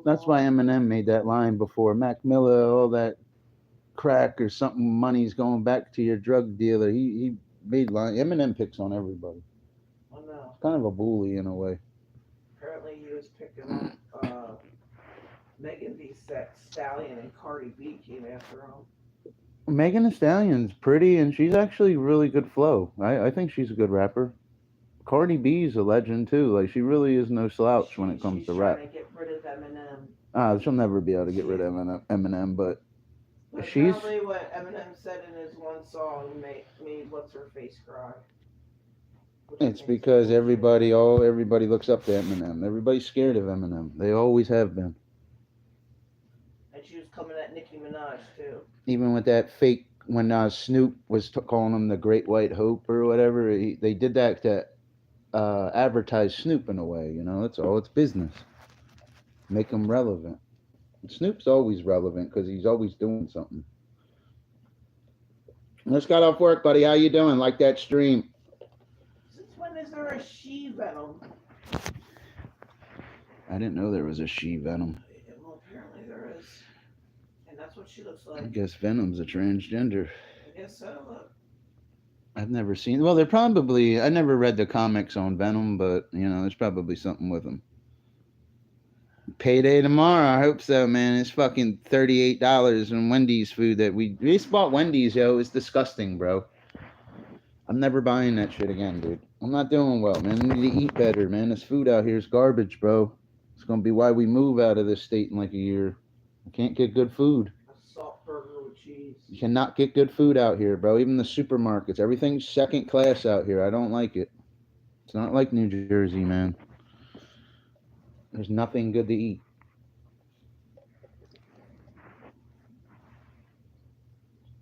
That's why Eminem made that line before. Mac Miller, all that crack or something, money's going back to your drug dealer. He made line. Eminem picks on everybody. Oh no. Kind of a bully in a way. Apparently he was picking on Megan Thee Stallion and Cardi B came after him. Megan Thee Stallion's pretty, and she's actually really good flow. I think she's a good rapper. Cardi B's a legend too. Like she really is no slouch when it comes She's to trying rap. to get rid of Eminem. She'll never be able to get rid of Eminem, but But she's. apparently what Eminem said in his one song made what's her face cry. Which I It's think is because bullshit. everybody looks up to Eminem. Everybody's scared of Eminem. They always have been. And she was coming at Nicki Minaj too. Even with that fake when Snoop was calling him the Great White Hope or whatever, they did that to advertise Snoop in a way. You know, that's all. It's business. Make him relevant. Snoop's always relevant because he's always doing something. Let's got off work, buddy. How you doing? Like that stream? Since when is there a she Venom? I didn't know there was a she Venom. Well, apparently there is. And that's what she looks I like. guess Venom's a transgender. I guess so. Look. I've never seen. Well, they're probably. I never read the comics on Venom, but you know, there's probably something with them. Payday tomorrow. I hope so, man. It's fucking $38 in Wendy's food that we just bought Wendy's, yo. It's disgusting, bro. I'm never buying that shit again, dude. I'm not doing well, man. I need to eat better, man. This food out here is garbage, bro. It's gonna be why we move out of this state in like a year. I can't get good food. A salt burger with cheese. You cannot get good food out here, bro. Even the supermarkets, everything's second class out here. I don't like it. It's not like New Jersey, man. There's nothing good to eat.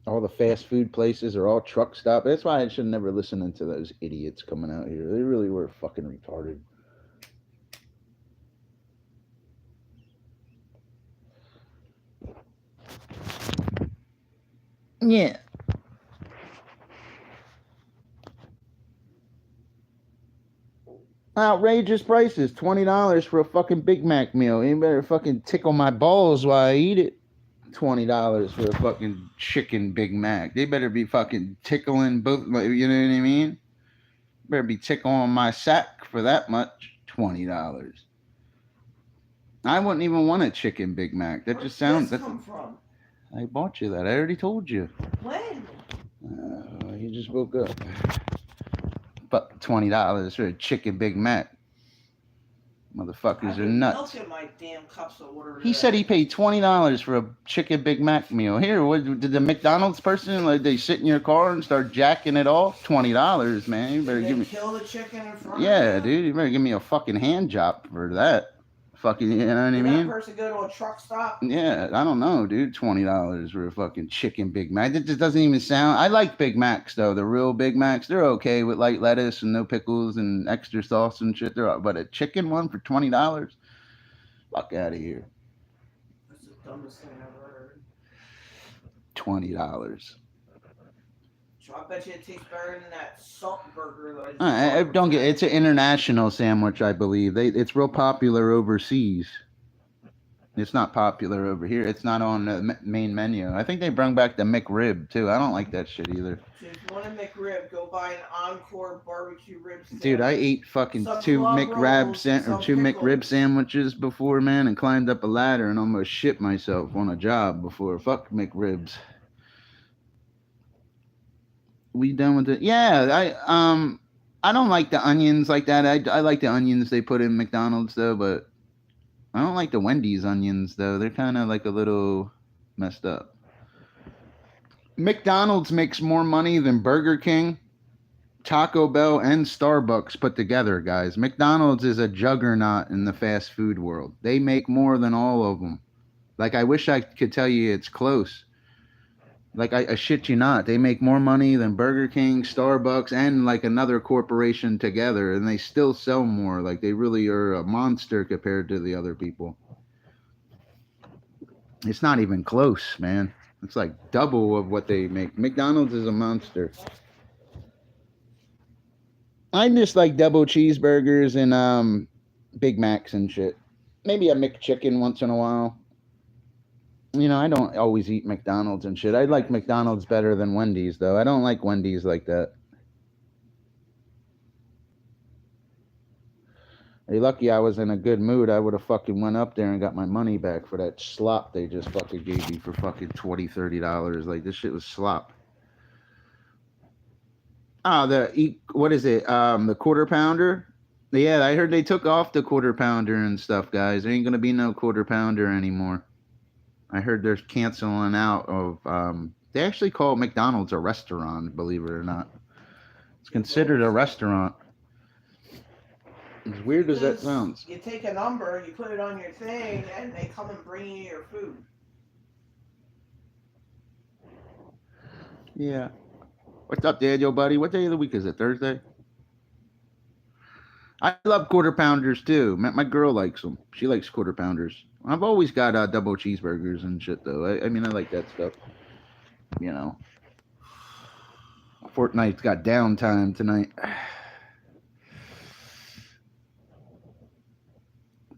All the fast food places are all truck stop. That's why I should never listen to those idiots coming out here. They really were fucking retarded. Yeah. Outrageous prices. $20 for a fucking Big Mac meal. You better fucking tickle my balls while I eat it. $20 for a fucking chicken Big Mac. They better be fucking tickling both. You know what I mean? Better be tickling my sack for that much. $20. I wouldn't even want a chicken Big Mac. That Where just did this sounds. come from? I bought you that. I already told you. When? You just woke up. But $20 for a chicken Big Mac. Motherfuckers are nuts. Milking my damn cups of water. He said he paid $20 for a chicken Big Mac meal. Here, what did the McDonald's person like? They sit in your car and start jacking it off? $20, man. You better Did give they me. kill the chicken in front Yeah, of you? dude. You better give me a fucking hand job for that. Fucking, you know what I Did that mean? person go to a truck stop? Yeah, I don't know, dude. $20 for a fucking chicken Big Mac. It just doesn't even sound. I like Big Macs though. The real Big Macs, they're okay with light lettuce and no pickles and extra sauce and shit. But a chicken one for $20, fuck out of here. That's the dumbest thing I've ever heard. $20. So I bet you it tastes better than that salt burger that I just I bought don't for get. It's an international sandwich, I believe. It's real popular overseas. It's not popular over here. It's not on the main menu. I think they bring back the McRib too. I don't like that shit either. So if you want a McRib, go buy an Encore barbecue rib sandwich. Dude, I ate fucking Some two club McRib rolls, some two McRib pickles. sandwiches before, man, and climbed up a ladder and almost shit myself on a job before. Fuck McRibs. We done with it? Yeah, I don't like the onions like that. I like the onions they put in McDonald's though, but I don't like the Wendy's onions though. They're kind of like a little messed up. McDonald's makes more money than Burger King, Taco Bell, and Starbucks put together, guys. McDonald's is a juggernaut in the fast food world. They make more than all of them. Like, I wish I could tell you it's close. Like, I shit you not. They make more money than Burger King, Starbucks, and like another corporation together, and they still sell more. Like, they really are a monster compared to the other people. It's not even close, man. It's like double of what they make. McDonald's is a monster. I just like double cheeseburgers and Big Macs and shit. Maybe a McChicken once in a while. You know, I don't always eat McDonald's and shit. I like McDonald's better than Wendy's, though. I don't like Wendy's like that. Hey, lucky I was in a good mood. I would have fucking went up there and got my money back for that slop they just fucking gave me for fucking $20, $30. Like, this shit was slop. Oh, what is it? The quarter pounder? Yeah, I heard they took off the quarter pounder and stuff, guys. There ain't gonna be no quarter pounder anymore. I heard they're canceling out of. They actually call McDonald's a restaurant, believe it or not. It's considered a restaurant. As weird as that sounds. You take a number, you put it on your thing, and they come and bring you your food. Yeah. What's up, Daniel, buddy? What day of the week is it? Thursday? I love quarter pounders too. My girl likes them. She likes quarter pounders. I've always got double cheeseburgers and shit though. I mean, I like that stuff. You know. Fortnite's got downtime tonight.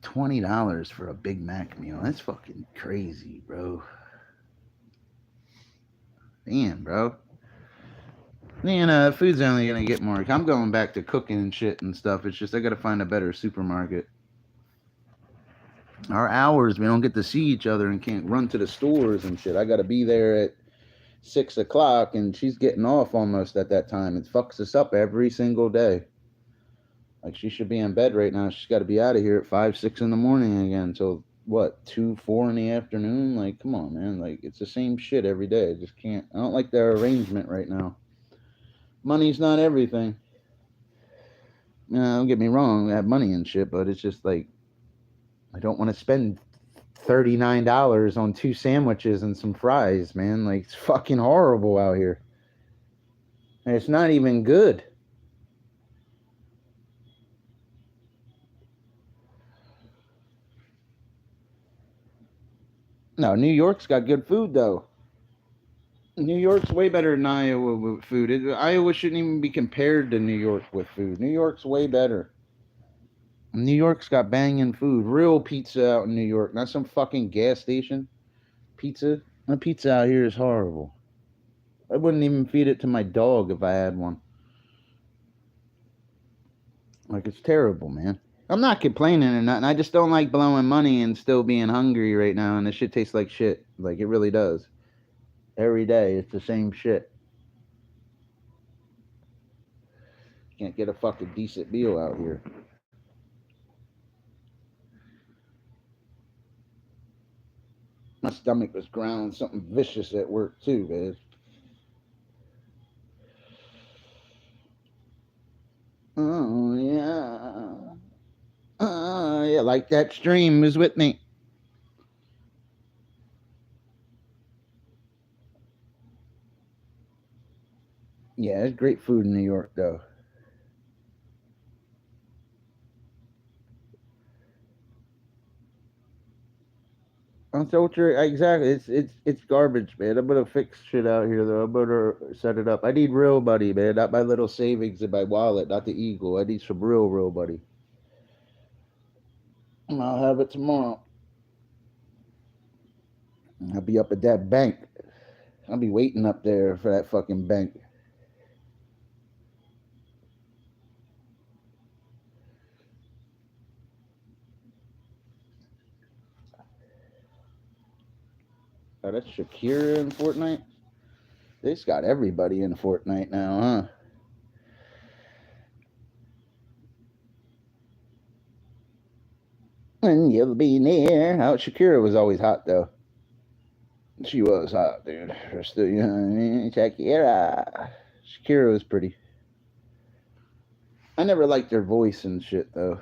$20 for a Big Mac meal. That's fucking crazy, bro. Damn, bro. Man, food's only gonna get more. I'm going back to cooking and shit and stuff. It's just I gotta find a better supermarket. Our hours, we don't get to see each other and can't run to the stores and shit. I gotta be there at 6 o'clock, and she's getting off almost at that time. It fucks us up every single day. Like, she should be in bed right now. She's got to be out of here at 5, 6 in the morning again until, what, 2, 4 in the afternoon? Like, come on, man. Like, it's the same shit every day. I just can't. I don't like their arrangement right now. Money's not everything. Don't get me wrong. I have money and shit, but it's just like, I don't want to spend $39 on 2 sandwiches and some fries, man. Like, it's fucking horrible out here. And it's not even good. No, New York's got good food, though. New York's way better than Iowa with food. Iowa shouldn't even be compared to New York with food. New York's way better. New York's got banging food. Real pizza out in New York, not some fucking gas station pizza. My pizza out here is horrible. I wouldn't even feed it to my dog if I had one. Like, it's terrible, man. I'm not complaining or nothing. I just don't like blowing money and still being hungry right now, and this shit tastes like shit. Like, it really does. Every day, it's the same shit. Can't get a fucking decent meal out here. My stomach was growling something vicious at work too, man. Oh yeah. Yeah, like that stream was with me. Yeah, there's great food in New York though. Exactly. It's garbage, man. I'm gonna fix shit out here though. I'm gonna set it up. I need real money, man. Not my little savings in my wallet, not the Eagle. I need some real money. And I'll have it tomorrow. I'll be up at that bank. I'll be waiting up there for that fucking bank. Oh, that's Shakira in Fortnite? They just got everybody in Fortnite now, huh? And you'll be near. Oh, Shakira was always hot, though. She was hot, dude. Still, you know what I mean? Shakira was pretty. I never liked her voice and shit, though.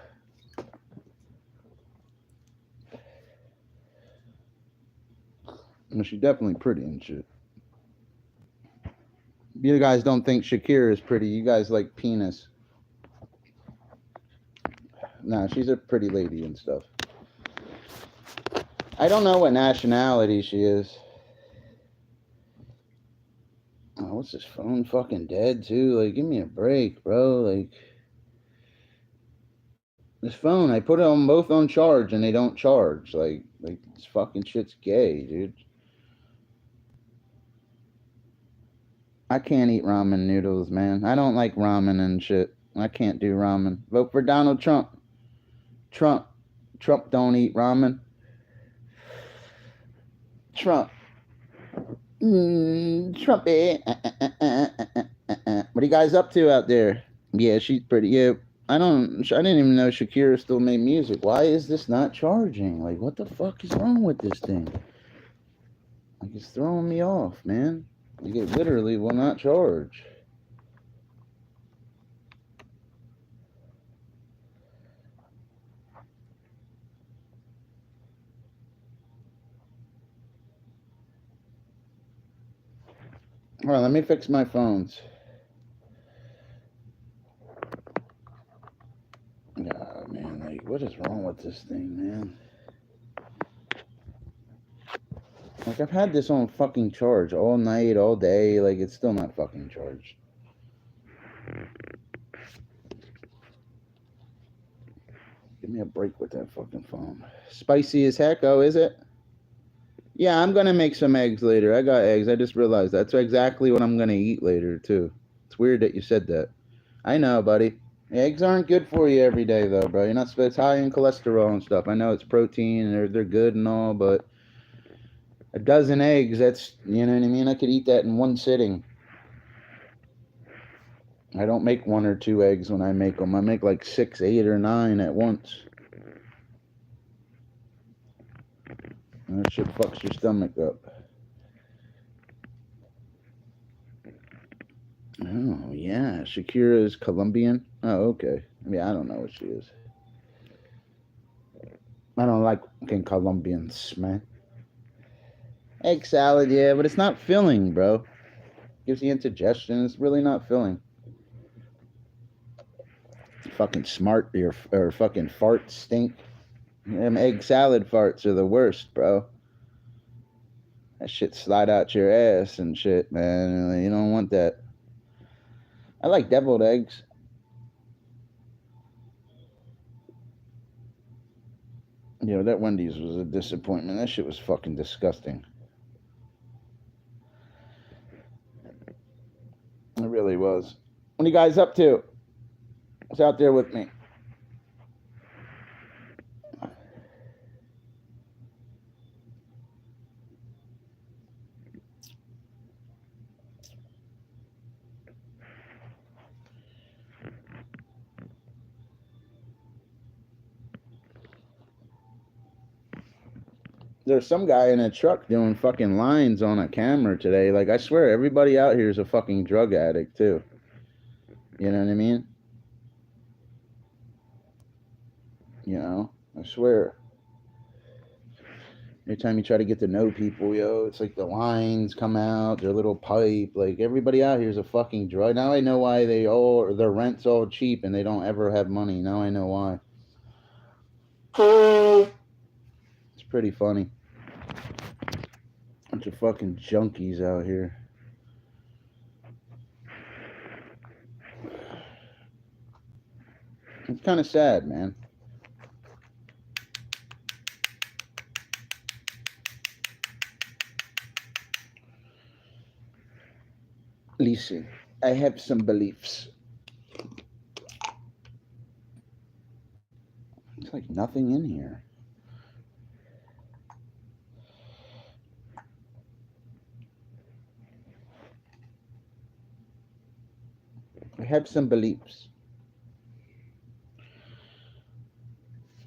She's definitely pretty and shit. You guys don't think Shakira is pretty. You guys like penis. Nah, she's a pretty lady and stuff. I don't know what nationality she is. Oh, what's this phone fucking dead too? Like, give me a break, bro. Like, This phone, I put them both on charge and they don't charge. Like this fucking shit's gay, dude. I can't eat ramen noodles, man. I don't like ramen and shit. I can't do ramen. Vote for Donald Trump. Trump don't eat ramen. Trump. Trumpy. What are you guys up to out there? Yeah, she's pretty. Yeah, I didn't even know Shakira still made music. Why is this not charging? Like, what the fuck is wrong with this thing? Like, it's throwing me off, man. Like, it literally will not charge. All right, let me fix my phones. Oh, man, like, what is wrong with this thing, man? Like, I've had this on fucking charge all night, all day. Like, it's still not fucking charged. Give me a break with that fucking phone. Spicy as heck, oh, is it? Yeah, I'm gonna make some eggs later. I got eggs. I just realized that's exactly what I'm gonna eat later, too. It's weird that you said that. I know, buddy. Eggs aren't good for you every day, though, bro. You're not supposed to high in cholesterol and stuff. I know it's protein and they're good and all, but a dozen eggs, that's, you know what I mean? I could eat that in one sitting. I don't make 1 or 2 eggs when I make them. I make like 6, 8, or 9 at once. And that shit fucks your stomach up. Oh, yeah. Shakira is Colombian? Oh, okay. Yeah, I don't know what she is. I don't like fucking Colombians, man. Egg salad, yeah, but it's not filling, bro. Gives you indigestion. It's really not filling. Fucking smart, or fucking farts stink. Them egg salad farts are the worst, bro. That shit slide out your ass and shit, man. You don't want that. I like deviled eggs. You know, that Wendy's was a disappointment. That shit was fucking disgusting. It really was. What are you guys up to? What's out there with me? There's some guy in a truck doing fucking lines on a camera today. Like, I swear, everybody out here is a fucking drug addict, too. You know what I mean? You know? I swear. Every time you try to get to know people, yo, it's like the lines come out, their little pipe. Like, everybody out here is a fucking drug. Now I know why their rent's all cheap and they don't ever have money. Now I know why. It's pretty funny. Bunch of fucking junkies out here. It's kind of sad, man. Listen, I have some beliefs. There's like nothing in here. I have some beliefs.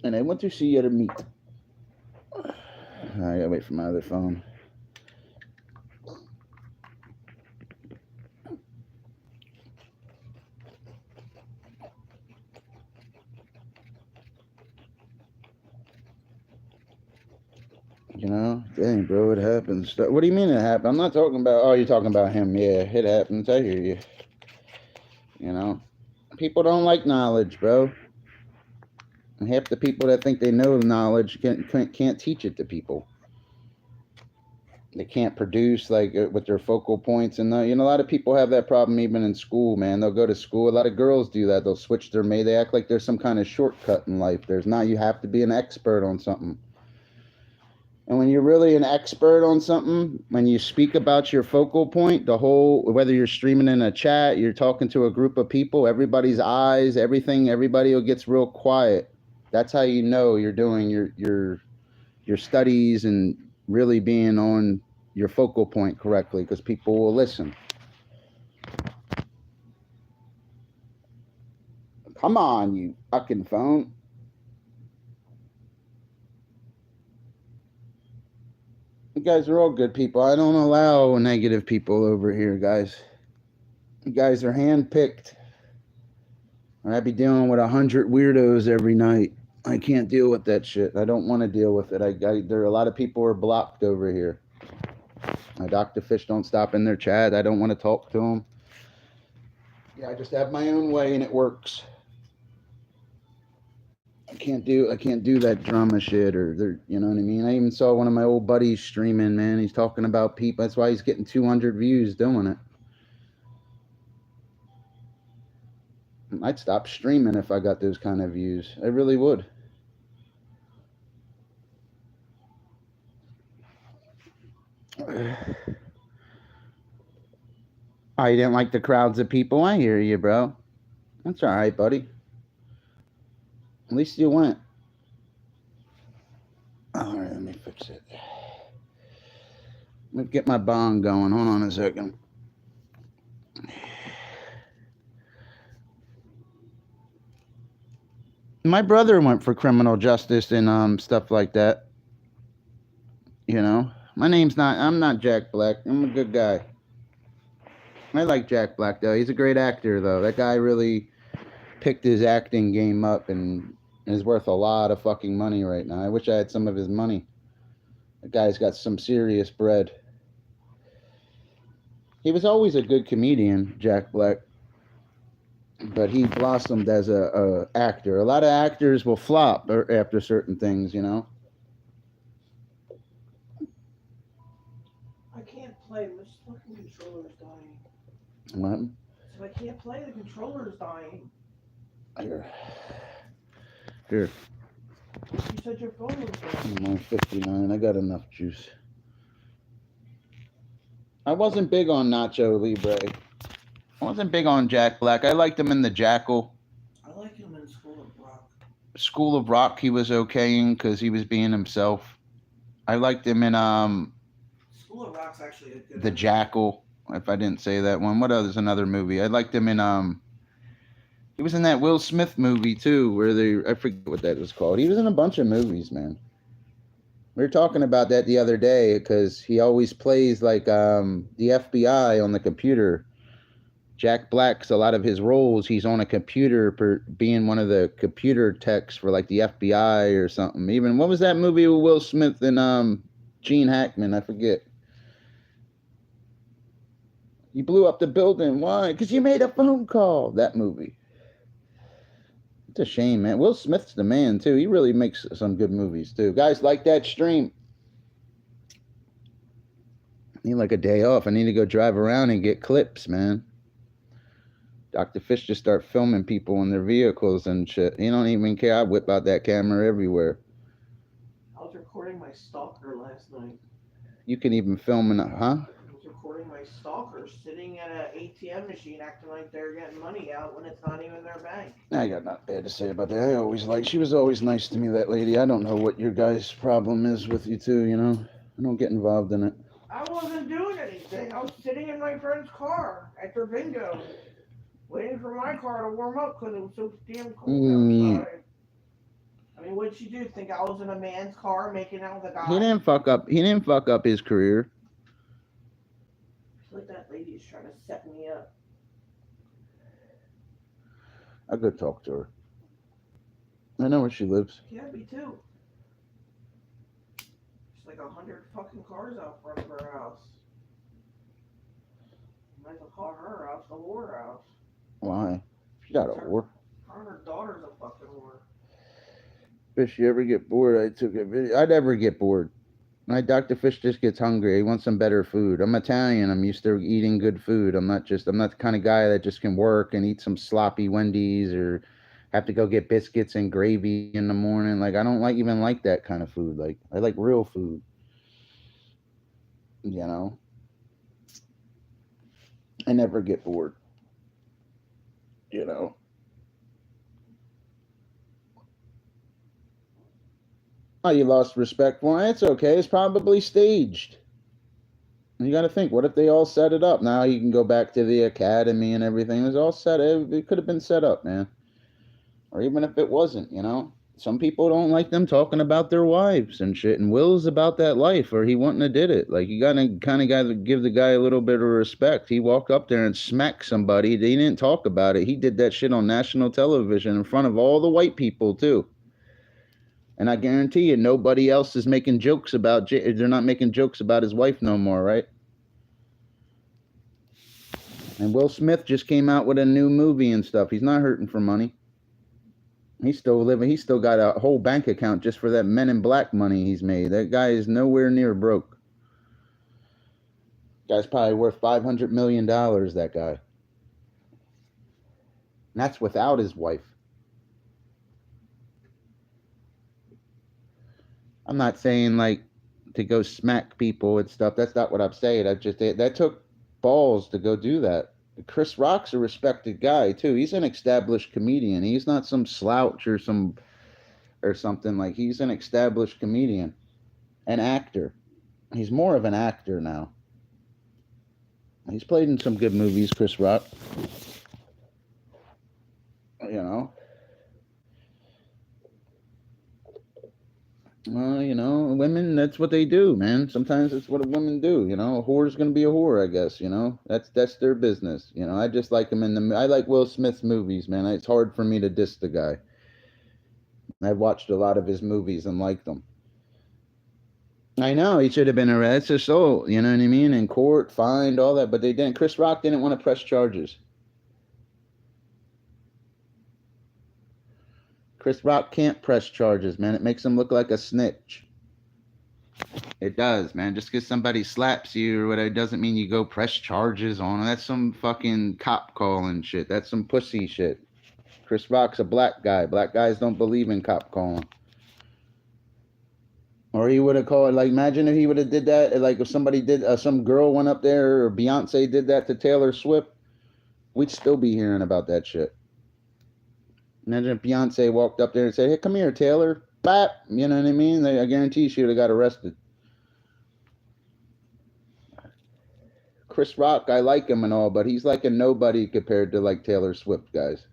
And I want to see your meat. I gotta wait for my other phone. You know, dang, bro, it happens. What do you mean it happened? I'm not talking about, oh, you're talking about him. Yeah, it happens. I hear you. You know, people don't like knowledge, bro. And half the people that think they know knowledge can't teach it to people. They can't produce like with their focal points, and a lot of people have that problem even in school, man. They'll go to school. A lot of girls do that. They'll switch their mate. They act like there's some kind of shortcut in life. There's not. You have to be an expert on something. And when you're really an expert on something, when you speak about your focal point, whether you're streaming in a chat, you're talking to a group of people, everybody's eyes, everything, everybody gets real quiet. That's how you know you're doing your studies and really being on your focal point correctly, because people will listen. Come on, you fucking phone. You guys are all good people. I don't allow negative people over here, guys. You guys are handpicked. I'd be dealing with 100 weirdos every night. I can't deal with that shit. I don't want to deal with it. There are a lot of people who are blocked over here. My Dr. Fish don't stop in their chat. I don't want to talk to them. Yeah, I just have my own way and it works. I can't do that drama shit or you know what I mean? I even saw one of my old buddies streaming, man. He's talking about people. That's why he's getting 200 views doing it. I'd stop streaming if I got those kind of views. I really would. Oh, you didn't like the crowds of people? I hear you, bro. That's all right, buddy. At least you went. All right, let me fix it. Let me get my bong going. Hold on a second. My brother went for criminal justice and stuff like that. You know, I'm not Jack Black. I'm a good guy. I like Jack Black though. He's a great actor though. That guy really picked his acting game up and is worth a lot of fucking money right now. I wish I had some of his money. The guy's got some serious bread. He was always a good comedian, Jack Black, but he blossomed as a actor. A lot of actors will flop after certain things, you know. I can't play. This fucking controller's dying. What? So I can't play. The controller's dying. Here. You said your phone was dying. I'm on 59. I got enough juice. I wasn't big on Nacho Libre. I wasn't big on Jack Black. I liked him in The Jackal. I like him in School of Rock. School of Rock, he was okaying because he was being himself. I liked him in School of Rock's actually a good The one. Jackal. If I didn't say that one, what other's another movie? I liked him in he was in that Will Smith movie too, where I forget what that was called. He was in a bunch of movies, man. We were talking about that the other day because he always plays like the FBI on the computer. Jack Black's a lot of his roles. He's on a computer, being one of the computer techs for like the FBI or something. Even what was that movie with Will Smith and Gene Hackman? I forget. You blew up the building. Why? Because you made a phone call. That movie. It's a shame, man. Will Smith's the man too. He really makes some good movies too. Guys, like that stream. I need like a day off. I need to go drive around and get clips, man. Dr. Fish just start filming people in their vehicles and shit. He don't even care. I whip out that camera everywhere. I was recording my stalker last night. You can even film in a, huh? I was recording my stalker sitting at an ATM machine acting like they're getting money out when it's not even their bank. I got nothing bad to say about that. She was always nice to me, that lady. I don't know what your guys' problem is with you two, you know? I don't get involved in it. I wasn't doing anything. I was sitting in my friend's car after bingo, waiting for my car to warm up because it was so damn cold outside. I mean, what'd she do? Think I was in a man's car making out with a guy? He didn't fuck up his career. I feel like that lady is trying to set me up. I go talk to her. I know where she lives. Yeah, me too. There's like 100 fucking cars out front of her house. Might as well call her house the whore house. Why? She got a whore. Her and her daughter's a fucking whore. If you ever get bored, I took a video. I never get bored. My Dr. Fish just gets hungry. He wants some better food. I'm Italian. I'm used to eating good food. I'm not the kind of guy that just can work and eat some sloppy Wendy's or have to go get biscuits and gravy in the morning. Like I don't like that kind of food. Like I like real food. You know, I never get bored. You know. Oh, you lost respect for it? It's okay. It's probably staged. You got to think, what if they all set it up? Now you can go back to the academy and everything. It was all set. It could have been set up, man. Or even if it wasn't, you know. Some people don't like them talking about their wives and shit. And Will's about that life, or he wouldn't have did it. Like you gotta kind of got to give the guy a little bit of respect. He walked up there and smacked somebody. They didn't talk about it. He did that shit on national television in front of all the white people too. And I guarantee you, nobody else is making jokes about. They're not making jokes about his wife no more, right? And Will Smith just came out with a new movie and stuff. He's not hurting for money. He's still living. He's still got a whole bank account just for that Men in Black money he's made. That guy is nowhere near broke. Guy's probably worth $500 million. That guy. And that's without his wife. I'm not saying like to go smack people and stuff. That's not what I'm saying. That took balls to go do that. Chris Rock's a respected guy too. He's an established comedian. He's not some slouch or something. Like he's an established comedian, an actor. He's more of an actor now. He's played in some good movies, Chris Rock. You know. Well, you know, women, that's what they do, man. Sometimes that's what women do, you know. A whore's going to be a whore, I guess, you know. That's their business, you know. I just like him I like Will Smith's movies, man. It's hard for me to diss the guy. I've watched a lot of his movies and liked them. I know, he should have been arrested, so, you know what I mean? In court, fined, all that, but they didn't. Chris Rock didn't want to press charges. Chris Rock can't press charges, man. It makes him look like a snitch. It does, man. Just because somebody slaps you or whatever doesn't mean you go press charges on them. That's some fucking cop calling shit. That's some pussy shit. Chris Rock's a black guy. Black guys don't believe in cop calling. Or he would have called, like, imagine if he would have did that, like if somebody did, some girl went up there or Beyonce did that to Taylor Swift, we'd still be hearing about that shit. Imagine if Beyonce walked up there and said, hey, come here, Taylor. Bap. You know what I mean? I guarantee she would have got arrested. Chris Rock, I like him and all, but he's like a nobody compared to like Taylor Swift, guys.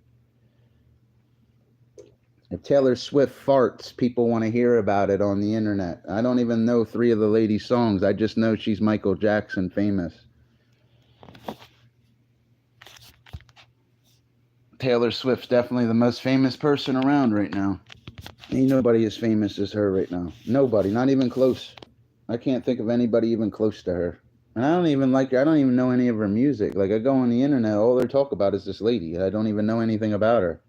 If Taylor Swift farts, people want to hear about it on the internet. I don't even know 3 of the lady's songs. I just know she's Michael Jackson famous. Taylor Swift's definitely the most famous person around right now. Ain't nobody as famous as her right now. Nobody, not even close. I can't think of anybody even close to her. And I don't even like her. I don't even know any of her music. Like I go on the internet, all they talk about is this lady. I don't even know anything about her.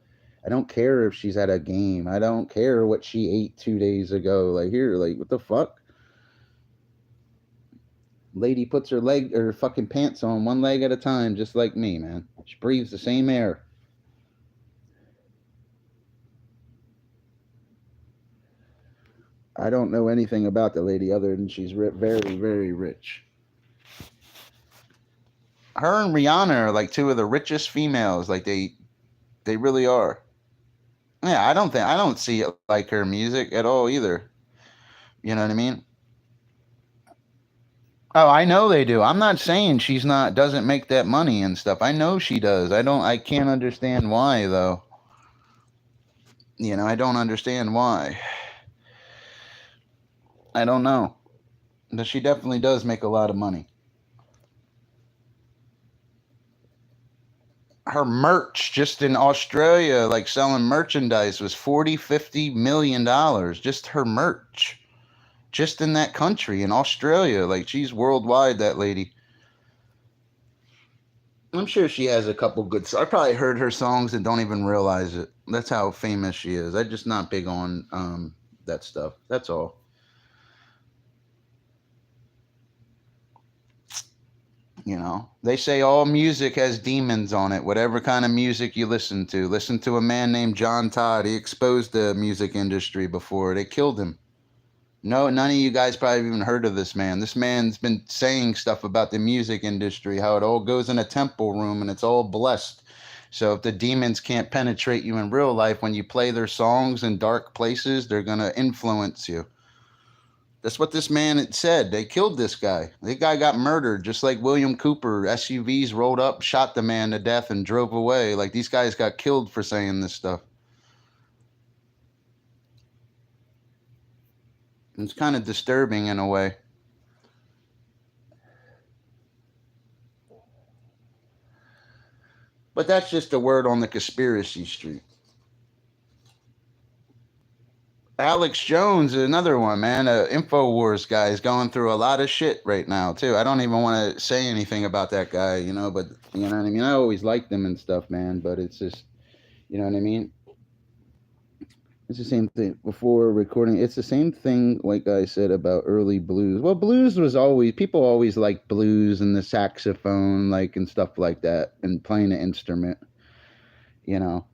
I don't care if she's at a game. I don't care what she ate 2 days ago. Like here, like what the fuck? Lady puts her fucking pants on one leg at a time, just like me, man. She breathes the same air. I don't know anything about the lady other than she's very, very rich. Her and Rihanna are like 2 of the richest females. Like they really are. Yeah, I don't see it like her music at all either. You know what I mean? Oh, I know they do. I'm not saying doesn't make that money and stuff. I know she does. I can't understand why though. You know, I don't understand why. I don't know. But she definitely does make a lot of money. Her merch just in Australia, like selling merchandise, was $40-50 million. Just her merch. Just in that country, in Australia. Like, she's worldwide, that lady. I'm sure she has a couple good songs. I probably heard her songs and don't even realize it. That's how famous she is. I'm just not big on that stuff. That's all. You know, they say all music has demons on it. Whatever kind of music you listen to. Listen to a man named John Todd. He exposed the music industry before. They killed him. No, none of you guys probably even heard of this man. This man's been saying stuff about the music industry, how it all goes in a temple room and it's all blessed. So if the demons can't penetrate you in real life, when you play their songs in dark places, they're going to influence you. That's what this man had said. They killed this guy. The guy got murdered, just like William Cooper. SUVs rolled up, shot the man to death, and drove away. Like, these guys got killed for saying this stuff. It's kind of disturbing in a way. But that's just a word on the conspiracy street. Alex Jones is another one, man. InfoWars guy is going through a lot of shit right now, too. I don't even want to say anything about that guy, you know, but you know what I mean? I always liked him and stuff, man, but it's just, you know what I mean? It's the same thing before recording. It's the same thing, like I said, about early blues. Well, blues was always, people always liked blues and the saxophone, like, and stuff like that, and playing an instrument, you know.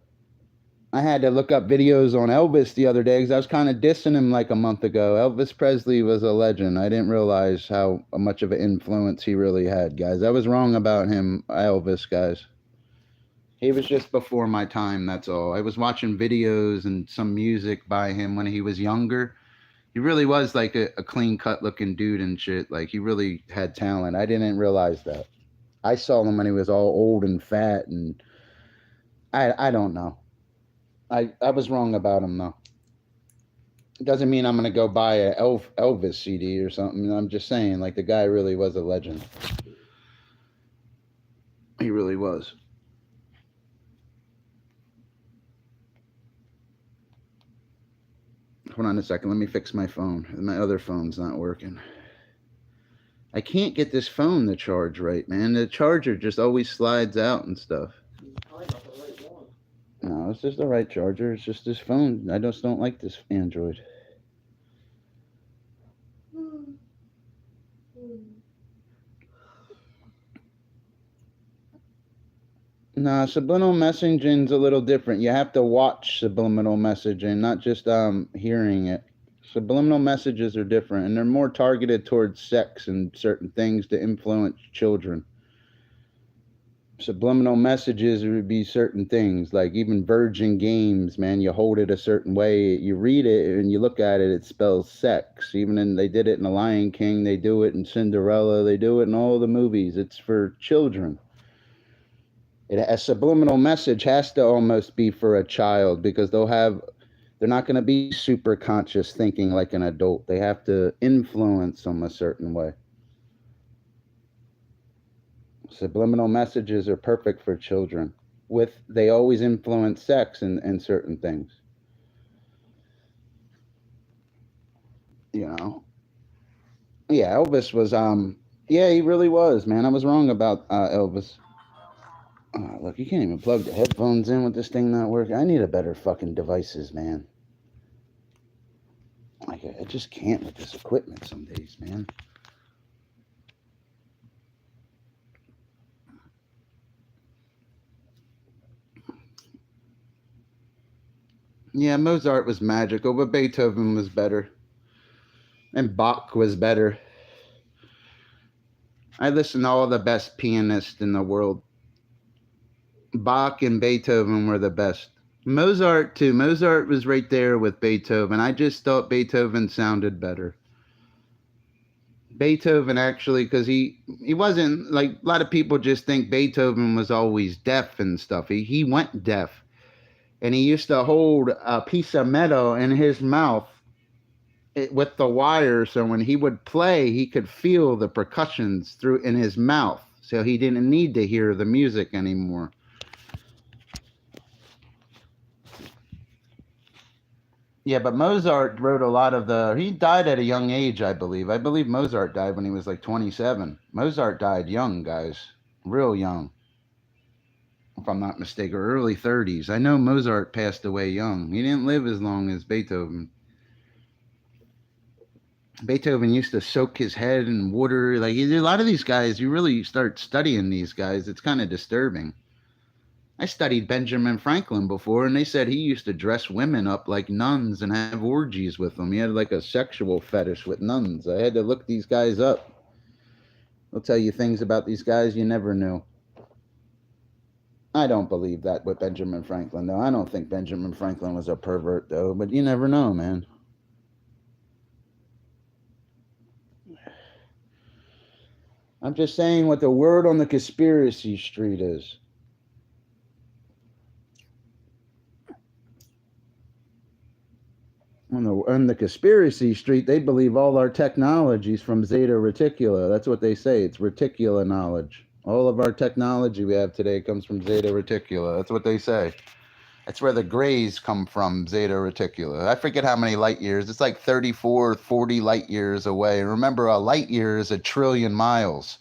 I had to look up videos on Elvis the other day because I was kind of dissing him like a month ago. Elvis Presley was a legend. I didn't realize how much of an influence he really had, guys. I was wrong about him, Elvis, guys. He was just before my time, that's all. I was watching videos and some music by him when he was younger. He really was like a clean-cut looking dude and shit. Like, he really had talent. I didn't realize that. I saw him when he was all old and fat, and I don't know. I was wrong about him, though. It doesn't mean I'm going to go buy a Elvis CD or something. I'm just saying, like, the guy really was a legend. He really was. Hold on a second. Let me fix my phone. My other phone's not working. I can't get this phone to charge right, man. The charger just always slides out and stuff. No, it's just the right charger. It's just this phone. I just don't like this Android. Nah, subliminal messaging's a little different. You have to watch subliminal messaging, not just hearing it. Subliminal messages are different, and they're more targeted towards sex and certain things to influence children. Subliminal messages would be certain things, like even Virgin Games, man. You hold it a certain way, you read it, and you look at it, it spells sex. Even they did it in The Lion King, they do it in Cinderella, they do it in all the movies. It's for children. A subliminal message has to almost be for a child because they're not going to be super conscious thinking like an adult. They have to influence them a certain way. Subliminal messages are perfect for children. They always influence sex and certain things. You know? Yeah, Elvis was, yeah, he really was, man. I was wrong about Elvis. Oh, look, you can't even plug the headphones in with this thing not working. I need a better fucking devices, man. Like, I just can't with this equipment some days, man. Yeah, Mozart was magical, but Beethoven was better. And Bach was better. I listen to all the best pianists in the world. Bach and Beethoven were the best. Mozart, too. Mozart was right there with Beethoven. I just thought Beethoven sounded better. Beethoven, actually, because he wasn't, like, a lot of people just think Beethoven was always deaf and stuff. He went deaf. And he used to hold a piece of metal in his mouth with the wire, so when he would play, he could feel the percussions through in his mouth, so he didn't need to hear the music anymore. Yeah, but Mozart wrote a lot of he died at a young age, I believe. I believe Mozart died when he was like 27. Mozart died young, guys. Real young. If I'm not mistaken, early 30s. I know Mozart passed away young. He didn't live as long as Beethoven. Beethoven used to soak his head in water. Like a lot of these guys, you really start studying these guys, it's kind of disturbing. I studied Benjamin Franklin before, and they said he used to dress women up like nuns and have orgies with them. He had like a sexual fetish with nuns. I had to look these guys up. They'll tell you things about these guys you never knew. I don't believe that with Benjamin Franklin, though. I don't think Benjamin Franklin was a pervert, though, but you never know, man. I'm just saying what the word on the conspiracy street is. On the conspiracy street, they believe all our technologies from Zeta Reticula. That's what they say. It's reticula knowledge. All of our technology we have today comes from Zeta Reticula. That's what they say. That's where the grays come from, Zeta Reticula. I forget how many light years. It's like 34, 40 light years away. Remember, a light year is 1 trillion miles,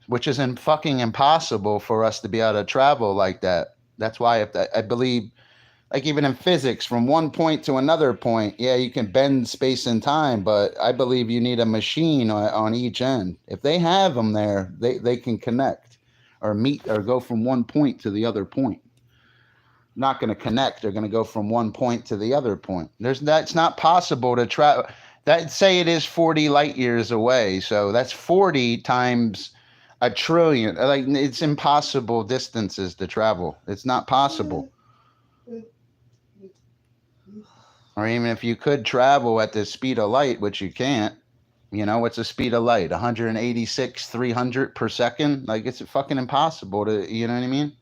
which is fucking impossible for us to be able to travel like that. That's why I believe, like even in physics, from one point to another point, yeah, you can bend space and time, but I believe you need a machine on each end. If they have them there, they can connect or meet or go from one point to the other point. Not going to connect. They're going to go from one point to the other point. That's not possible to travel. That say it is 40 light years away. So that's 40 times 1 trillion. Like it's impossible distances to travel. It's not possible. Or even if you could travel at the speed of light, which you can't, what's the speed of light? 186, 300 per second? Like it's fucking impossible to, you know what I mean?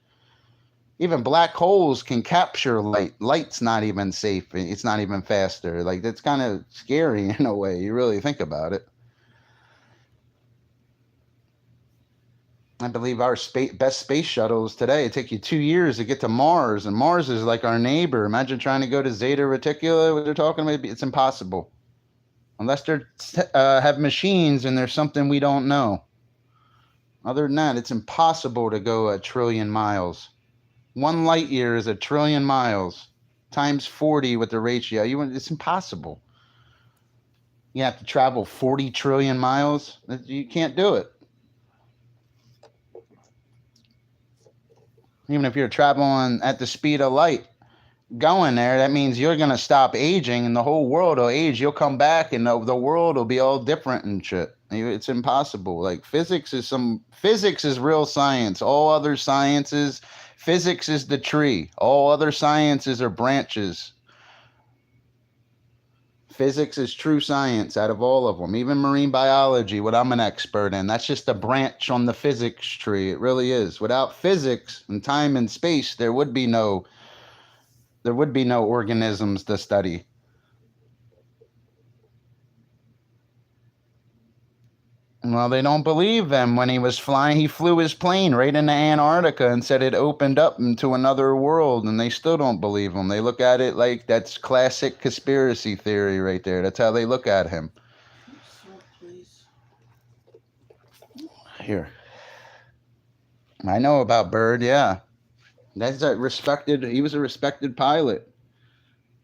Even black holes can capture light. Light's not even safe. It's not even faster. Like that's kind of scary in a way. You really think about it. I believe our best space shuttles today, it take you 2 years to get to Mars, and Mars is like our neighbor. Imagine trying to go to Zeta Reticula, what they're talking about. It's impossible. Unless they have machines and there's something we don't know. Other than that, it's impossible to go 1 trillion miles. 1 light year is 1 trillion miles times 40 with the ratio. It's impossible. You have to travel 40 trillion miles. You can't do it. Even if you're traveling at the speed of light, going there, that means you're going to stop aging and the whole world will age. You'll come back and the world will be all different and shit. It's impossible. Like physics is real science. All other sciences, physics is the tree. All other sciences are branches. Physics is true science out of all of them. Even marine biology, what I'm an expert in, that's just a branch on the physics tree. It really is. Without physics and time and space, there would be no organisms to study. Well, they don't believe them. When he was flying, he flew his plane right into Antarctica and said it opened up into another world, and they still don't believe him. They look at it like that's classic conspiracy theory right there. That's how they look at him. Please. Here. I know about Bird, yeah. That's he was a respected pilot.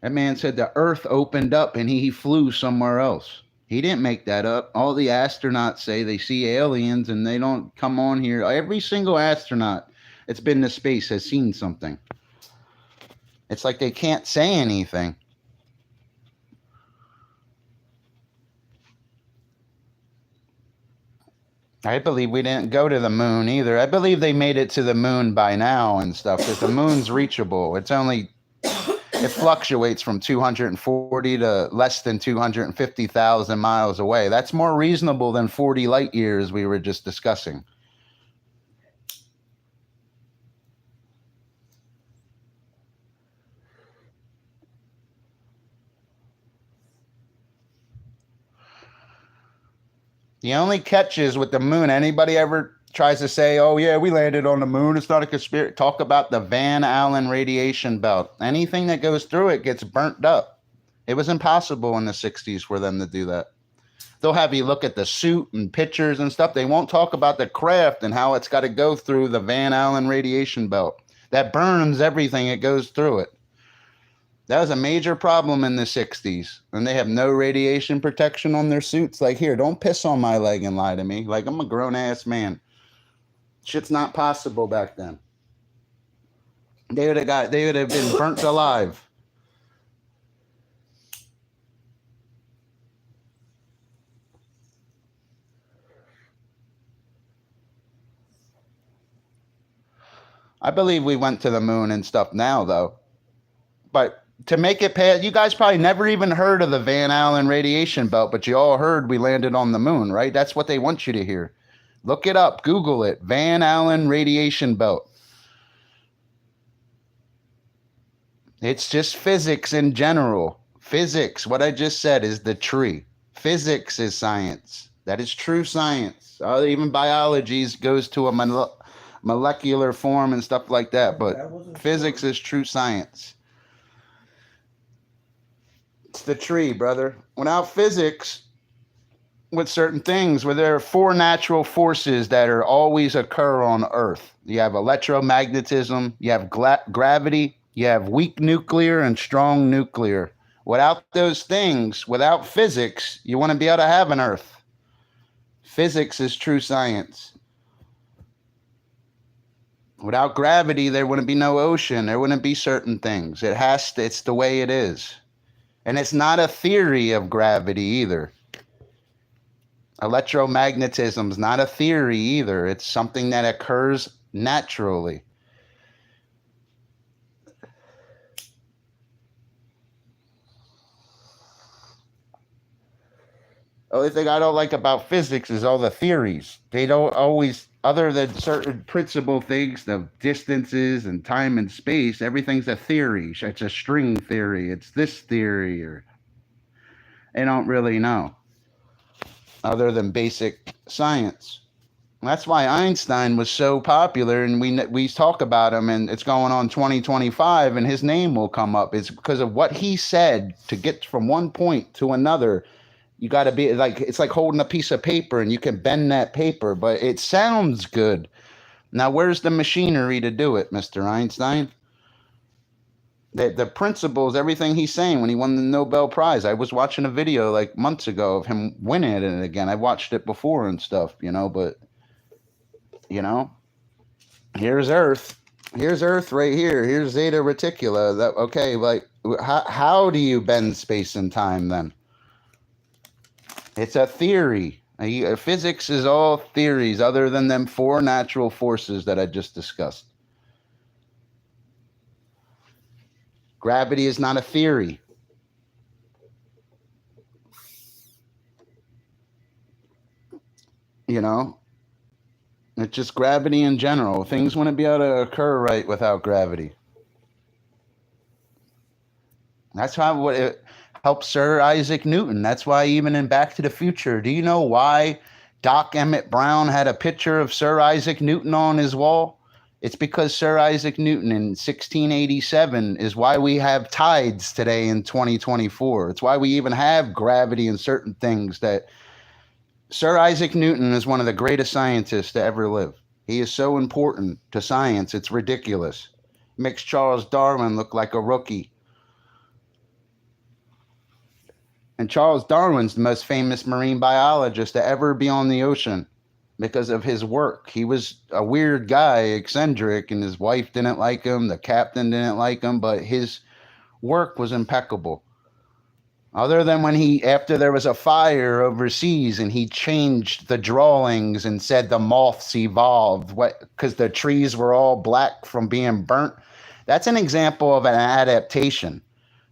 That man said the Earth opened up and he flew somewhere else. He didn't make that up. All the astronauts say they see aliens and they don't come on here. Every single astronaut that's been to space has seen something. It's like they can't say anything. I believe we didn't go to the moon either. I believe they made it to the moon by now and stuff because the moon's reachable. It fluctuates from 240 to less than 250,000 miles away. That's more reasonable than 40 light years we were just discussing. The only catch is with the moon, anybody ever tries to say, oh, yeah, we landed on the moon, it's not a conspiracy. Talk about the Van Allen radiation belt. Anything that goes through it gets burnt up. It was impossible in the 60s for them to do that. They'll have you look at the suit and pictures and stuff. They won't talk about the craft and how it's got to go through the Van Allen radiation belt. That burns everything. It goes through it. That was a major problem in the 60s. And they have no radiation protection on their suits. Like, here, don't piss on my leg and lie to me. Like, I'm a grown-ass man. Shit's not possible back then. They would have been burnt alive. I believe we went to the moon and stuff now, though. But to make it past, you guys probably never even heard of the Van Allen radiation belt, but you all heard we landed on the moon, right? That's what they want you to hear. Look it up. Google it. Van Allen radiation belt. It's just physics in general. Physics, what I just said, is the tree. Physics is science. That is true science. Even biology goes to a molecular form and stuff like that, but physics is true science. It's the tree, brother. Without physics, with certain things, where there are four natural forces that are always occur on Earth. You have electromagnetism, you have gravity, you have weak nuclear and strong nuclear. Without those things, without physics, you want to be able to have an Earth. Physics is true science. Without gravity, there wouldn't be no ocean. There wouldn't be certain things. It's the way it is. And it's not a theory of gravity either. Electromagnetism is not a theory either. It's something that occurs naturally. Only thing I don't like about physics is all the theories. They don't always, other than certain principle things, the distances and time and space, everything's a theory. It's a string theory. It's this theory, or they don't really know, other than basic science. That's why Einstein was so popular, and we talk about him, and it's going on 2025, and his name will come up. It's because of what he said to get from one point to another. You got to be like, it's like holding a piece of paper and you can bend that paper, but it sounds good. Now, where's the machinery to do it, Mr. Einstein? The principles, everything he's saying when he won the Nobel Prize. I was watching a video like months ago of him winning it again. I watched it before and stuff, but, here's Earth. Here's Earth right here. Here's Zeta Reticula. Okay, like, how do you bend space and time then? It's a theory. Physics is all theories other than them four natural forces that I just discussed. Gravity is not a theory. It's just gravity in general. Things wouldn't be able to occur right without gravity. That's how it helped Sir Isaac Newton. That's why even in Back to the Future, do you know why Doc Emmett Brown had a picture of Sir Isaac Newton on his wall? It's because Sir Isaac Newton in 1687 is why we have tides today in 2024. It's why we even have gravity in certain things. That Sir Isaac Newton is one of the greatest scientists to ever live. He is so important to science, it's ridiculous. Makes Charles Darwin look like a rookie. And Charles Darwin's the most famous marine biologist to ever be on the ocean because of his work. He was a weird guy, eccentric, and his wife didn't like him. The captain didn't like him, but his work was impeccable. Other than when after there was a fire overseas and he changed the drawings and said the moths evolved because the trees were all black from being burnt. That's an example of an adaptation.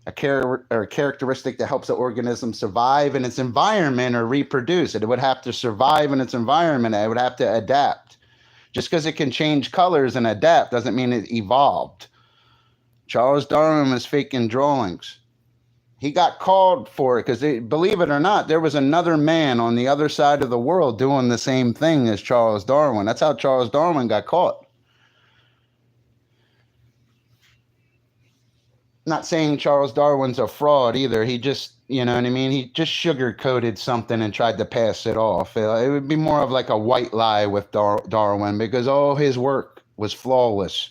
A characteristic that helps the organism survive in its environment or reproduce. It would have to survive in its environment. It would have to adapt. Just because it can change colors and adapt doesn't mean it evolved. Charles Darwin was faking drawings. He got called for it because, believe it or not, there was another man on the other side of the world doing the same thing as Charles Darwin. That's how Charles Darwin got caught. Not saying Charles Darwin's a fraud either. He just, you know what I mean? He just sugar-coated something and tried to pass it off. It would be more of like a white lie with Darwin because all his work was flawless.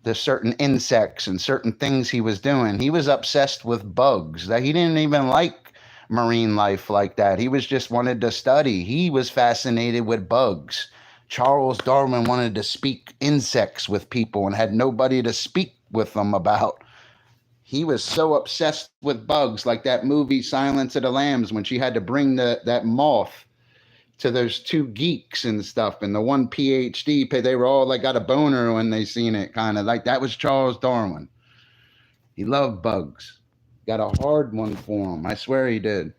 the certain insects and certain things he was doing. He was obsessed with bugs. That he didn't even like marine life like that. He was just wanted to study. He was fascinated with bugs. Charles Darwin wanted to speak insects with people and had nobody to speak with them about. He was so obsessed with bugs, like that movie Silence of the Lambs, when she had to bring that moth to those two geeks and stuff, and the one PhD, they were all like got a boner when they seen it, kind of like that was Charles Darwin. He loved bugs. Got a hard one for him. I swear he did.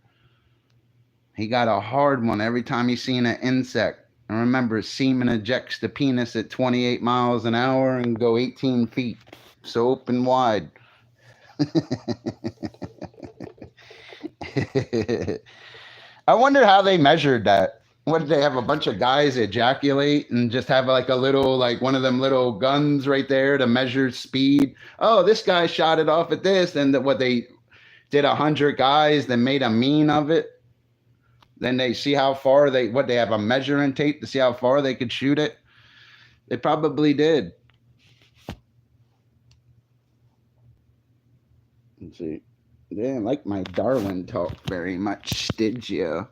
He got a hard one every time he seen an insect. I remember semen ejects the penis at 28 miles an hour and go 18 feet. So open wide. I wonder how they measured that. What did they have? A bunch of guys ejaculate and just have like a little, like one of them little guns right there to measure speed. Oh, this guy shot it off at this. And what they did 100 guys, then made a mean of it. Then they see how far they have a measuring tape to see how far they could shoot it. They probably did. Let's see. They didn't like my Darwin talk very much, did you?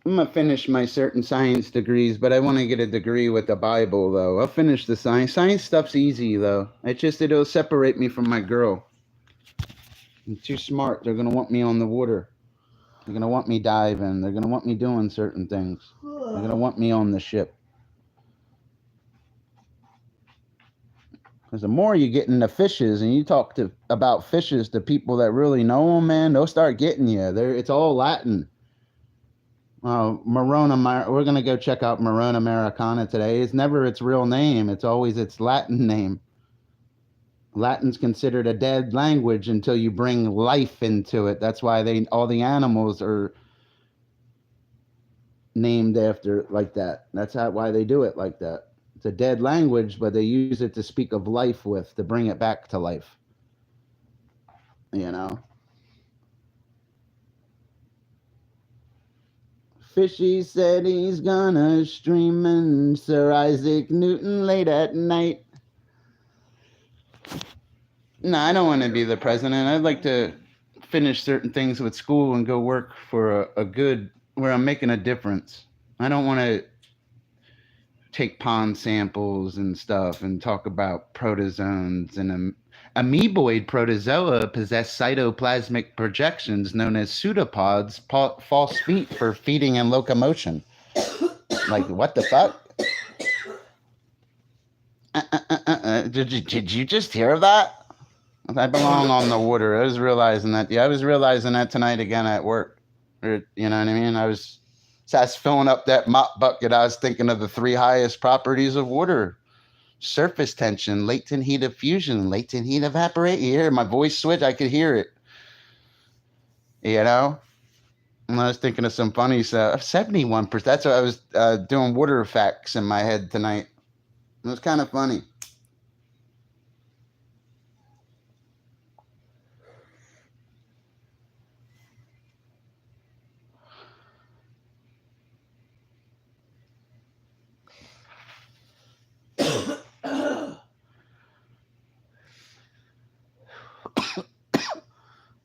I'm going to finish my certain science degrees, but I want to get a degree with the Bible, though. I'll finish the science. Science stuff's easy, though. It's just it'll separate me from my girl. I'm too smart. They're going to want me on the water. They're going to want me diving. They're going to want me doing certain things. They're going to want me on the ship. Because the more you get into fishes and you talk about fishes to people that really know them, man, they'll start getting you. It's all Latin. Morona, we're going to go check out Morona Americana today. It's never its real name. It's always its Latin name. Latin's considered a dead language until you bring life into it. That's why all the animals are named after like that. That's why they do it like that. It's a dead language, but they use it to speak of life with, to bring it back to life. You know? Fishy said he's gonna stream in Sir Isaac Newton late at night. No, I don't want to be the president. I'd like to finish certain things with school and go work for a good, where I'm making a difference. I don't want to take pond samples and stuff and talk about protozoans and amoeboid protozoa possess cytoplasmic projections known as pseudopods, false feet for feeding and locomotion. Like, what the fuck? Did you just hear that? I belong on the water. I was realizing that. Yeah, I was realizing that tonight again at work. You know what I mean? I was filling up that mop bucket. I was thinking of the 3 highest properties of water: surface tension, latent heat of fusion, latent heat evaporation. You hear my voice switch? I could hear it. You know? And I was thinking of some funny stuff. 71%. That's what I was doing water facts in my head tonight. It was kind of funny.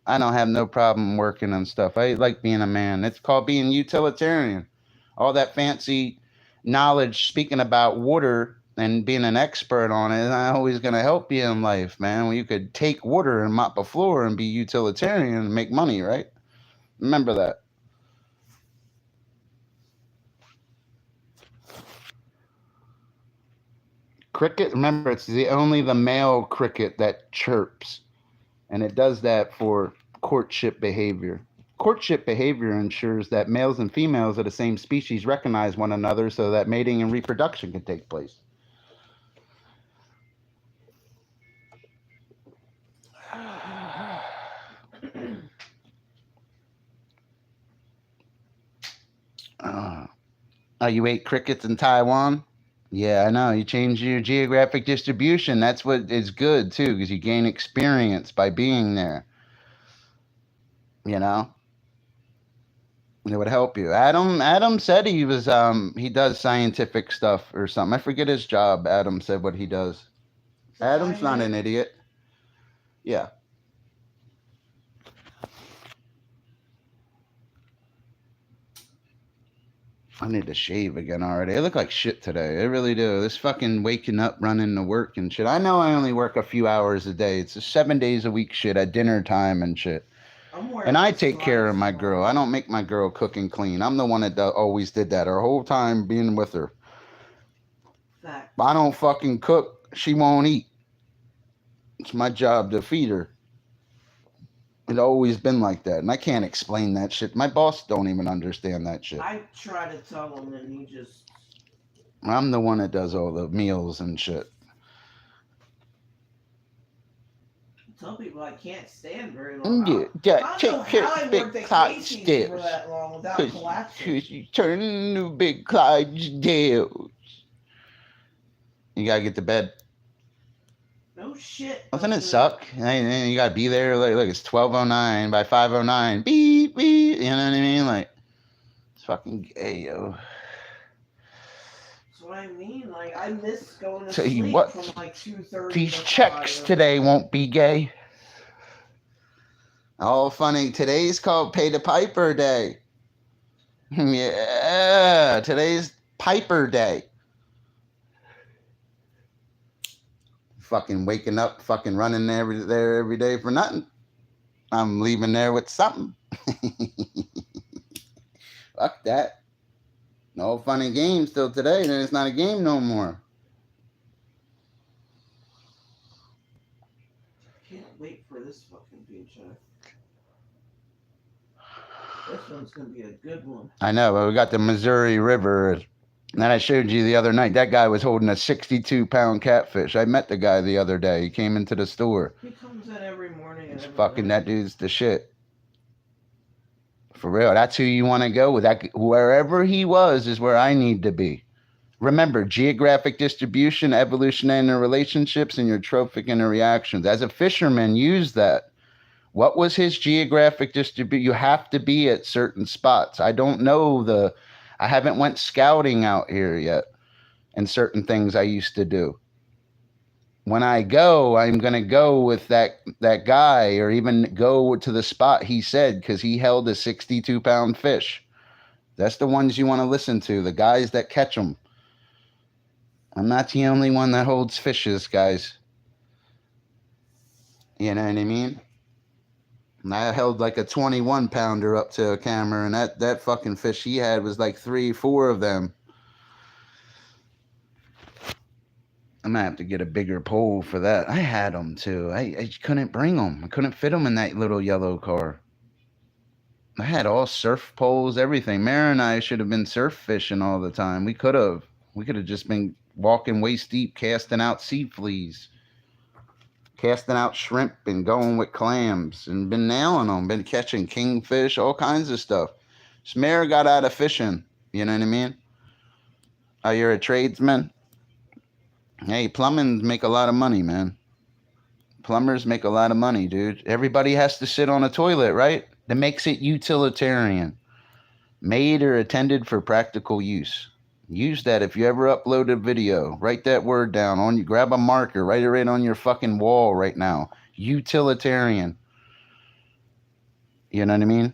I don't have no problem working on stuff. I like being a man. It's called being utilitarian. All that fancy knowledge speaking about water and being an expert on it is not always going to help you in life, man. When you could take water and mop a floor and be utilitarian and make money, right? Remember that. Cricket, remember, it's only the male cricket that chirps. And it does that for courtship behavior. Courtship behavior ensures that males and females of the same species recognize one another so that mating and reproduction can take place. You ate crickets in Taiwan? Yeah, I know. You change your geographic distribution. That's what is good, too, because you gain experience by being there. You know? It would help you. Adam said he does scientific stuff or something. I forget his job. Adam said what he does. Adam's not an idiot. Yeah. I need to shave again already. I look like shit today. I really do. This fucking waking up, running to work and shit. I know I only work a few hours a day. It's a 7 days a week shit at dinner time and shit. And I take care of my girl. I don't make my girl cook and clean. I'm the one that always did that her whole time being with her. Fact. If I don't fucking cook, she won't eat. It's my job to feed her. It's always been like that. And I can't explain that shit. My boss don't even understand that shit. I try to tell him and he just... I'm the one that does all the meals and shit. Tell people I can't stand very long. Yeah, take care of Big Clydesdales. For that long without collapsing. Because you turn into Big Clydesdales. You gotta get to bed. No shit. Doesn't it suck? And you gotta be there. Look, it's 12:09 by 5:09. Beep beep. You know what I mean? Like, it's fucking gay, yo. That's what I mean. Like, I miss going to Tell sleep you what, from like 2:30. these checks today won't be gay. Oh, funny. Today's called Pay the Piper Day. Yeah, today's Piper Day. Fucking waking up, fucking running there every day for nothing. I'm leaving there with something. Fuck that. No funny games till today. Then it's not a game no more. Can't wait for this fucking paycheck. This one's gonna be a good one. I know, but we got the Missouri River. And then I showed you the other night, that guy was holding a 62-pound catfish. I met the guy the other day. He came into the store. He comes in every morning. He's fucking, that dude's the shit. For real, that's who you want to go with. That, wherever he was is where I need to be. Remember, geographic distribution, evolution in relationships, and your trophic interactions. As a fisherman, use that. What was his geographic distribution? You have to be at certain spots. I don't know I haven't went scouting out here yet, and certain things I used to do. When I go, I'm going to go with that guy, or even go to the spot he said, because he held a 62-pound fish. That's the ones you want to listen to, the guys that catch them. I'm not the only one that holds fishes, guys. You know what I mean? And I held like a 21-pounder up to a camera, and that fucking fish he had was like 3-4 of them. I might have to get a bigger pole for that. I had them too. I couldn't bring them. I couldn't fit them in that little yellow car. I had all surf poles, everything. Mara and I should have been surf fishing all the time. We could have just been walking waist deep, casting out sea fleas. Casting out shrimp and going with clams and been nailing them, been catching kingfish, all kinds of stuff. Samara got out of fishing, you know what I mean? Oh, you're a tradesman? Hey, plumbing make a lot of money, man. Plumbers make a lot of money, dude. Everybody has to sit on a toilet, right? That makes it utilitarian. Made or attended for practical use. Use that if you ever upload a video. Write that word down. Grab a marker. Write it right on your fucking wall right now. Utilitarian. You know what I mean?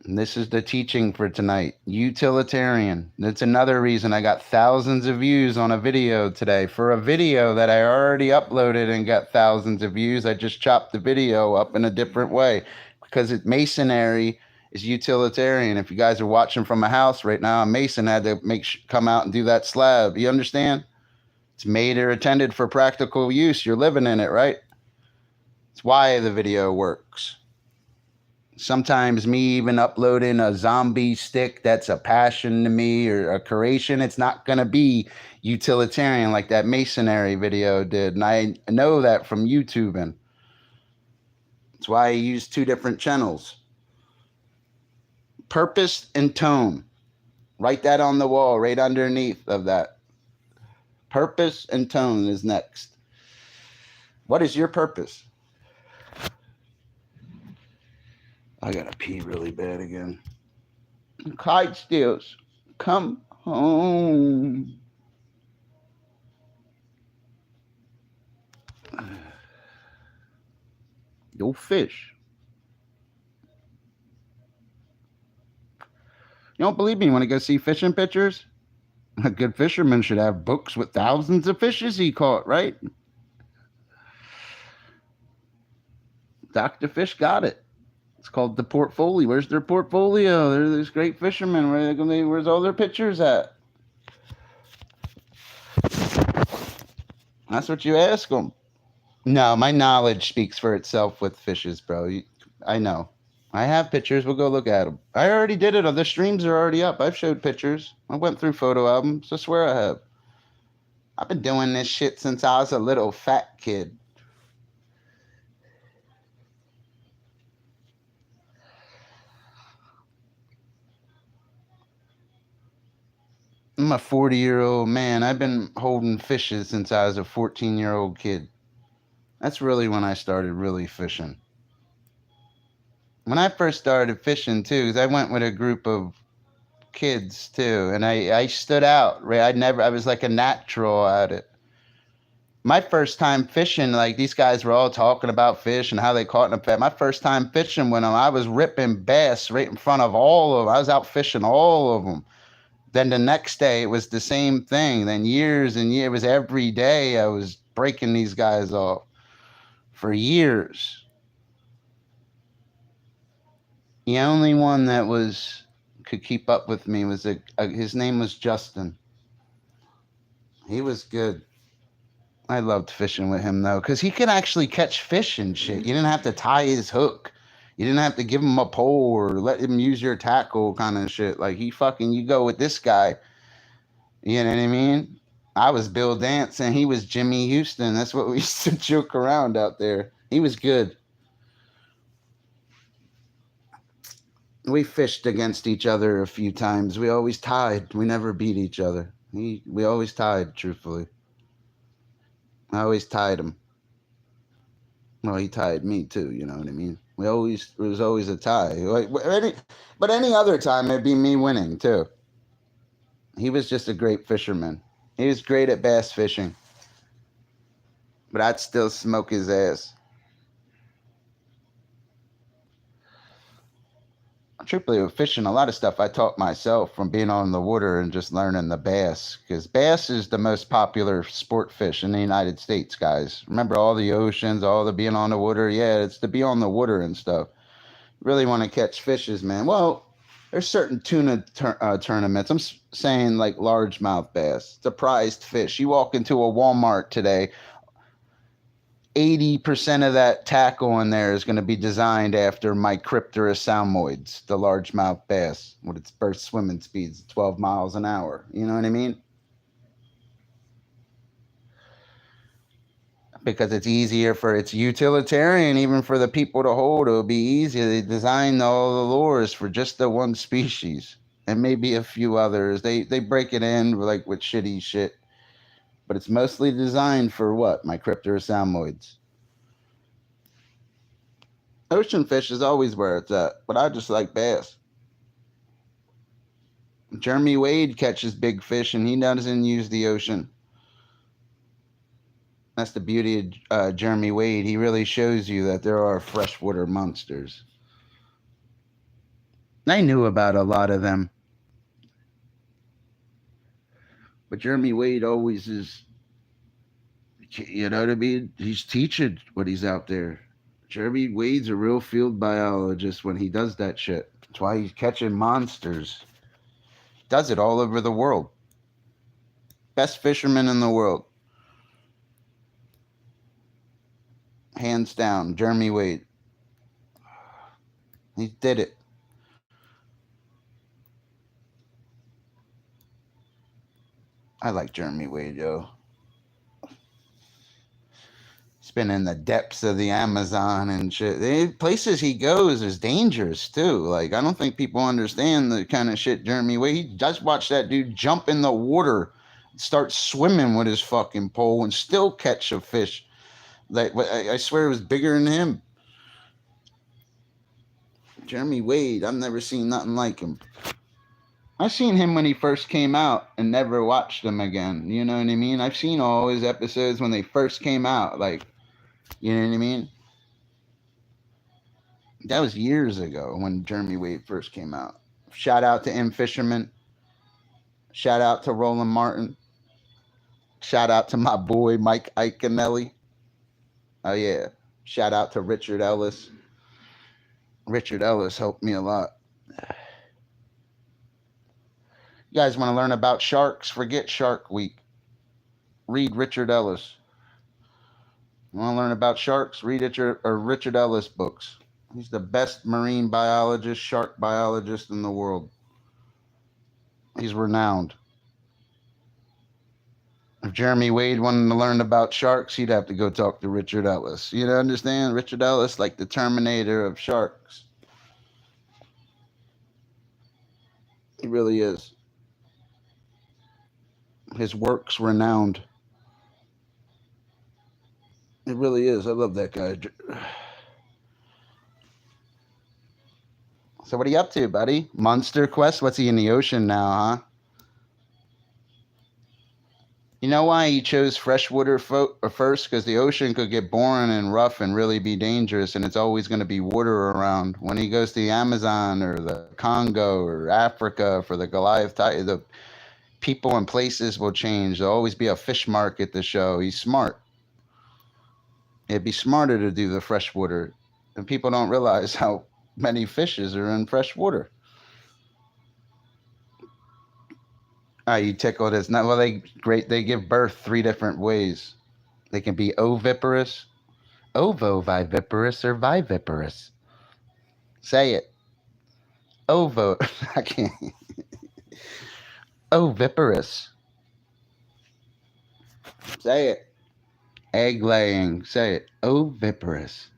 And this is the teaching for tonight. Utilitarian. That's another reason I got thousands of views on a video today. For a video that I already uploaded and got thousands of views, I just chopped the video up in a different way. Because masonry is utilitarian. If you guys are watching from a house right now, a mason had to come out and do that slab. You understand? It's made or attended for practical use. You're living in it, right? It's why the video works. Sometimes me even uploading a zombie stick that's a passion to me, or a creation, it's not going to be utilitarian like that masonry video did. And I know that from YouTubing. That's why I use 2 different channels. Purpose and tone. Write that on the wall right underneath of that. Purpose and tone is next. What is your purpose? I gotta pee really bad again. Clydesdales, come home. Yo, fish. You don't believe me when I go see fishing pictures? A good fisherman should have books with thousands of fishes he caught, right? Dr. Fish got it. It's called the portfolio. Where's their portfolio? They're these great fishermen. Where's all their pictures at? That's what you ask them. No, my knowledge speaks for itself with fishes, bro. I know. I have pictures. We'll go look at them. I already did it. The streams are already up. I've showed pictures. I went through photo albums. I swear I have. I've been doing this shit since I was a little fat kid. I'm a 40-year-old man. I've been holding fishes since I was a 14-year-old kid. That's really when I started really fishing. When I first started fishing, too, because I went with a group of kids, too, and I stood out. Right? I was like a natural at it. My first time fishing, like these guys were all talking about fish and how they caught them. My first time fishing with them, I was ripping bass right in front of all of them. I was out fishing all of them. Then the next day, it was the same thing. Then years and years, it was every day I was breaking these guys off for years. The only one that could keep up with me was his name was Justin. He was good. I loved fishing with him, though, because he could actually catch fish and shit. You didn't have to tie his hook. You didn't have to give him a pole or let him use your tackle kind of shit. Like, you go with this guy. You know what I mean? I was Bill Dance and he was Jimmy Houston. That's what we used to joke around out there. He was good. We fished against each other a few times. We always tied. We never beat each other. We always tied, truthfully. I always tied him. Well, he tied me too, you know what I mean? It was always a tie. But any other time, it'd be me winning too. He was just a great fisherman. He was great at bass fishing. But I'd still smoke his ass. Truthfully, with fishing, a lot of stuff I taught myself from being on the water and just learning the bass. Because bass is the most popular sport fish in the United States, guys. Remember all the oceans, all the being on the water? Yeah, it's to be on the water and stuff. Really want to catch fishes, man. Well, there's certain tuna tournaments. I'm saying like largemouth bass. It's a prized fish. You walk into a Walmart today, 80% of that tackle in there is going to be designed after Micropterus salmoides, the largemouth bass, with its burst swimming speeds, 12 miles an hour. You know what I mean? Because it's easier it's utilitarian, even for the people to hold. It'll be easier. They designed all the lures for just the one species and maybe a few others. They break it in like with shitty shit. But it's mostly designed for what? Micropterus salmoides. Ocean fish is always where it's at, but I just like bass. Jeremy Wade catches big fish, and he doesn't use the ocean. That's the beauty of Jeremy Wade. He really shows you that there are freshwater monsters. I knew about a lot of them. But Jeremy Wade always is, you know what I mean? He's teaching when he's out there. Jeremy Wade's a real field biologist when he does that shit. That's why he's catching monsters. Does it all over the world. Best fisherman in the world. Hands down, Jeremy Wade. He did it. I like Jeremy Wade, yo. He's been in the depths of the Amazon and shit. The places he goes is dangerous, too. Like, I don't think people understand the kind of shit Jeremy Wade. He just watched that dude jump in the water, start swimming with his fucking pole, and still catch a fish. Like, I swear it was bigger than him. Jeremy Wade, I've never seen nothing like him. I seen him when he first came out and never watched him again. You know what I mean? I've seen all his episodes when they first came out. Like, you know what I mean? That was years ago when Jeremy Wade first came out. Shout out to M. Fisherman. Shout out to Roland Martin. Shout out to my boy Mike Iaconelli. Oh yeah. Shout out to Richard Ellis. Richard Ellis helped me a lot. You guys want to learn about sharks? Forget Shark Week. Read Richard Ellis. You want to learn about sharks? Read Richard Ellis books. He's the best marine biologist, shark biologist in the world. He's renowned. If Jeremy Wade wanted to learn about sharks, he'd have to go talk to Richard Ellis. You know, understand? Richard Ellis, like the Terminator of sharks. He really is. His work's renowned. It really is. I love that guy. So what are you up to, buddy? Monster Quest? What's he in the ocean now, huh? You know why he chose freshwater first? Because the ocean could get boring and rough and really be dangerous, and it's always going to be water around. When he goes to the Amazon or the Congo or Africa for the Goliath Tiger, the people and places will change. There'll always be a fish market to show. He's smart. It'd be smarter to do the freshwater, and people don't realize how many fishes are in fresh water. You tickled as not well. They give birth 3 different ways. They can be oviparous, ovoviviparous, or viviparous. Say it. I can't. Oviparous. Say it. Egg laying. Say it. Oviparous.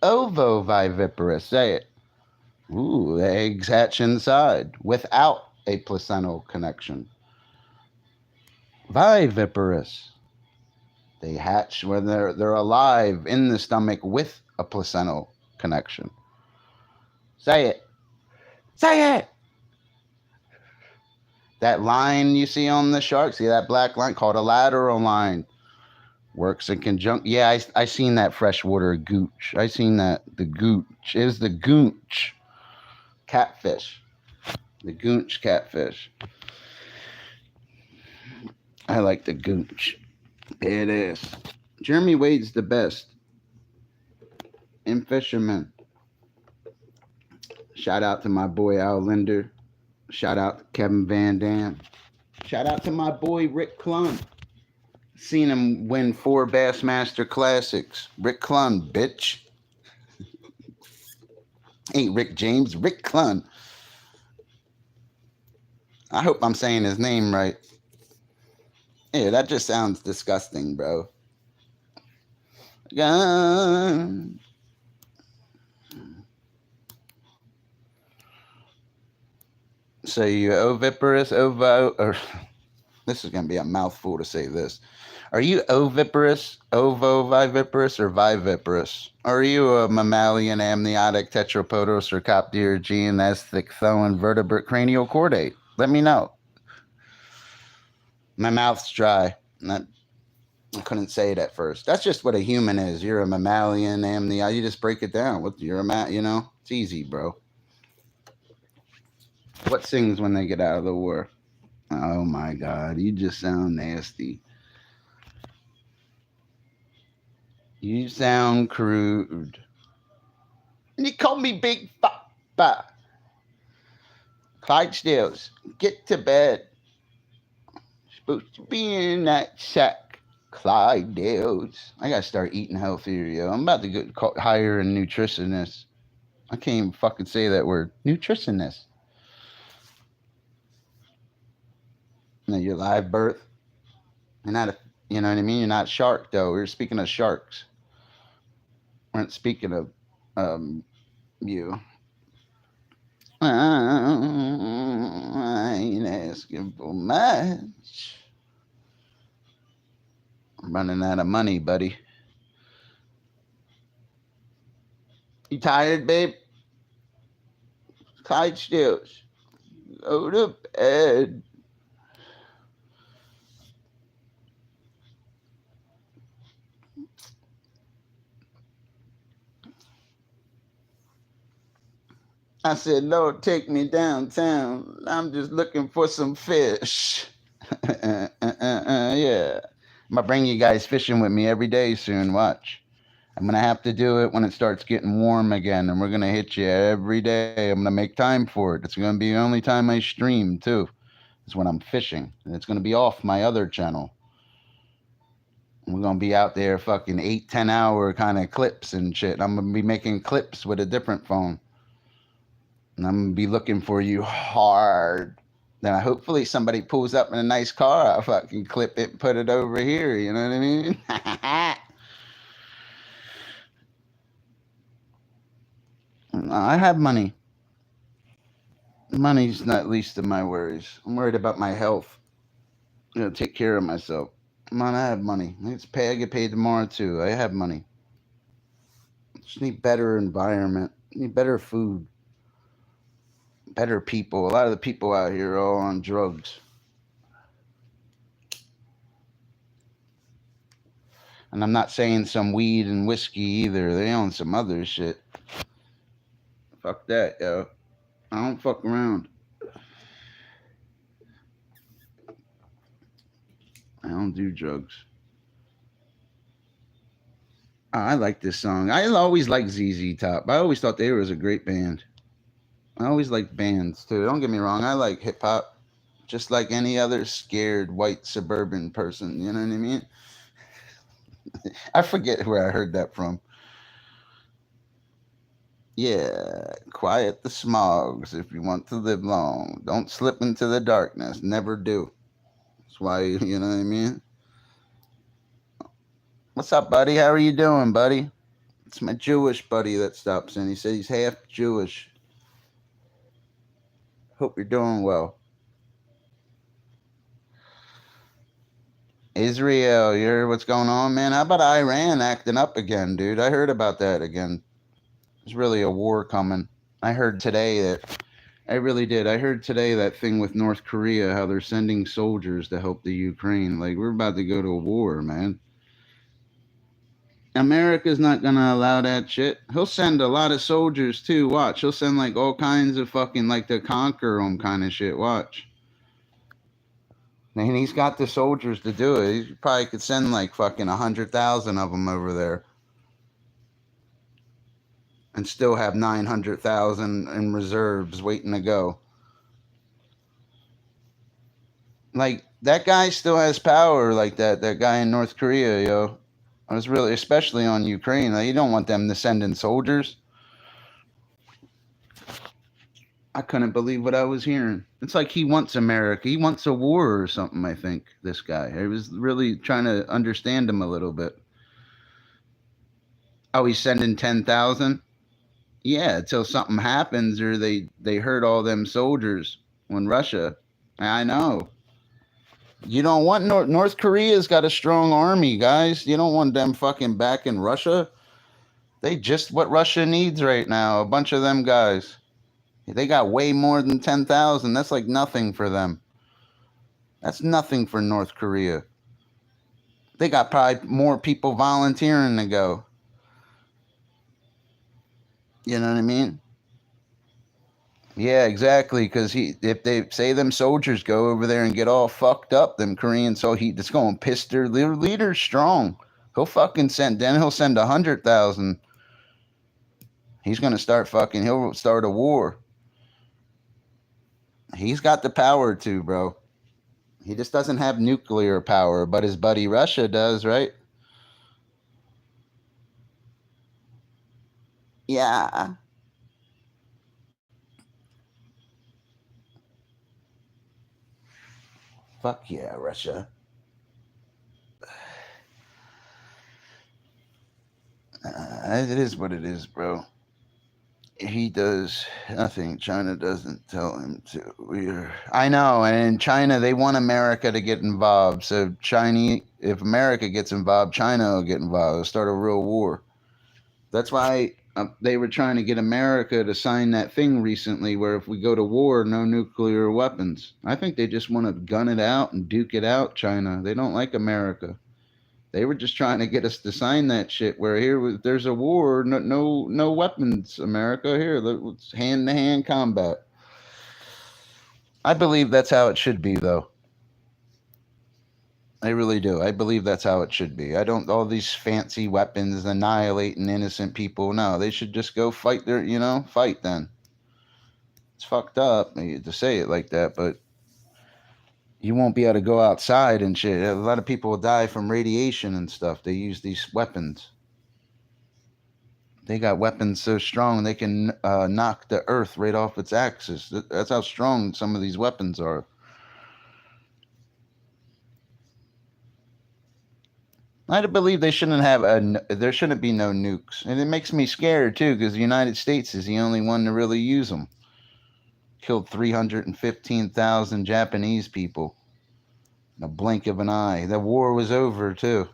Ovoviviparous. Say it. Ooh, the eggs hatch inside without a placental connection. Viviparous. They hatch when they're alive in the stomach with a placental connection. Say it. Say it. That line you see on the shark, see that black line called a lateral line, works in conjunction. Yeah, I seen that freshwater gooch. I seen that. The gooch is the goonch catfish. The goonch catfish. I like the goonch. It is. Jeremy Wade's the best. M. Fisherman. Shout out to my boy Al Linder. Shout out to Kevin Van Dam. Shout out to my boy Rick Clunn. Seen him win 4 Bassmaster Classics. Rick Clunn, bitch. Ain't Rick James, Rick Clunn. I hope I'm saying his name right. Yeah, that just sounds disgusting, bro. Gun. So you oviparous, or this is going to be a mouthful to say this. Are you oviparous, ovoviviparous, or viviparous? Are you a mammalian, amniotic, tetrapodos, or copterygian, asthicthoan, vertebrate, cranial chordate? Let me know. My mouth's dry. I couldn't say it at first. That's just what a human is. You're a mammalian, amniotic. You just break it down. You're you know? It's easy, bro. What sings when they get out of the war? Oh my God, you just sound nasty. You sound crude. And you call me Big Papa. Clydesdales, get to bed. Supposed to be in that sack. Clydesdales. I gotta start eating healthier, yo. I'm about to hire a nutritionist. I can't even fucking say that word. Nutritionist. Your live birth. You're not you know what I mean? You're not shark though. We're speaking of sharks. We aren't speaking of you. I ain't asking for much. I'm running out of money, buddy. You tired, babe? Clyde Stills. Go to bed. I said, Lord, take me downtown. I'm just looking for some fish. Yeah. I'm going to bring you guys fishing with me every day soon. Watch. I'm going to have to do it when it starts getting warm again, and we're going to hit you every day. I'm going to make time for it. It's going to be the only time I stream, too. Is when I'm fishing. And it's going to be off my other channel. We're going to be out there fucking 8-10 hour kind of clips and shit. I'm going to be making clips with a different phone. And I'm going to be looking for you hard. Then hopefully somebody pulls up in a nice car. I'll fucking clip it and put it over here. You know what I mean? I have money. Money's not least of my worries. I'm worried about my health. I'm going to take care of myself. Come on, I have money. I get paid tomorrow too. I have money. Just need better environment. Need better food. Better people. A lot of the people out here are all on drugs. And I'm not saying some weed and whiskey either. They own some other shit. Fuck that, yo. I don't fuck around. I don't do drugs. Oh, I like this song. I always liked ZZ Top. I always thought they was a great band. I always liked bands too. Don't get me wrong. I like hip hop, just like any other scared white suburban person. You know what I mean? I forget where I heard that from. Yeah, quiet the smogs if you want to live long. Don't slip into the darkness. Never do. That's why, you know what I mean? What's up, buddy? How are you doing, buddy? It's my Jewish buddy that stops in. He said he's half Jewish. Hope you're doing well. Israel, you heard what's going on, man? How about Iran acting up again, dude? I heard about that again. There's really a war coming. I heard today that I really did. I heard today that thing with North Korea, how they're sending soldiers to help the Ukraine. Like, we're about to go to a war, man. America's not going to allow that shit. He'll send a lot of soldiers, too. Watch. He'll send, like, all kinds of fucking, like, to conquer them kind of shit. Watch. And he's got the soldiers to do it. He probably could send, like, fucking 100,000 of them over there. And still have 900,000 in reserves waiting to go. Like, that guy still has power like that guy in North Korea, yo. I was really, especially on Ukraine. Like, you don't want them to send in soldiers. I couldn't believe what I was hearing. It's like he wants America. He wants a war or something, I think, this guy. I was really trying to understand him a little bit. Oh, he's sending 10,000? Yeah, until something happens or they hurt all them soldiers when Russia. I know. You don't want North Korea's got a strong army, guys. You don't want them fucking back in Russia. They just what Russia needs right now. A bunch of them guys. They got way more than 10,000. That's like nothing for them. That's nothing for North Korea. They got probably more people volunteering to go. You know what I mean? Yeah, exactly. Because if they say them soldiers go over there and get all fucked up, them Koreans, so it's going to piss their leader strong. He'll fucking send 100,000. He's going to he'll start a war. He's got the power to, bro. He just doesn't have nuclear power, but his buddy Russia does, right? Yeah. Fuck yeah, Russia. It is what it is, bro. He does nothing China doesn't tell him to. I know, and in China, they want America to get involved. So if America gets involved, China will get involved. It'll start a real war. That's why They were trying to get America to sign that thing recently where if we go to war, no nuclear weapons. I think they just want to gun it out and duke it out, China. They don't like America. They were just trying to get us to sign that shit where there's a war, no weapons, America. Here, let's hand-to-hand combat. I believe that's how it should be, though. I really do. I believe that's how it should be. I don't all these fancy weapons annihilating innocent people. No, they should just go fight fight then. It's fucked up to say it like that, but you won't be able to go outside and shit. A lot of people will die from radiation and stuff. They use these weapons. They got weapons so strong they can knock the earth right off its axis. That's how strong some of these weapons are. I believe they shouldn't have there shouldn't be no nukes. And it makes me scared too because the United States is the only one to really use them. Killed 315,000 Japanese people in a blink of an eye. The war was over too.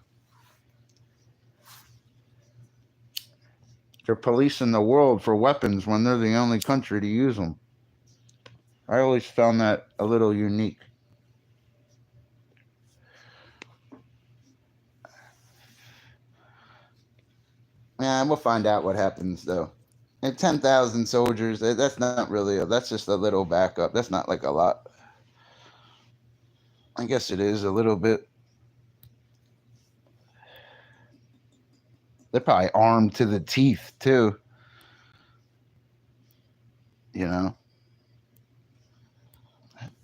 They're policing the world for weapons when they're the only country to use them. I always found that a little unique. Yeah, we'll find out what happens though. And 10,000 soldiers, that's not really, that's just a little backup. That's not like a lot. I guess it is a little bit. They're probably armed to the teeth too. You know.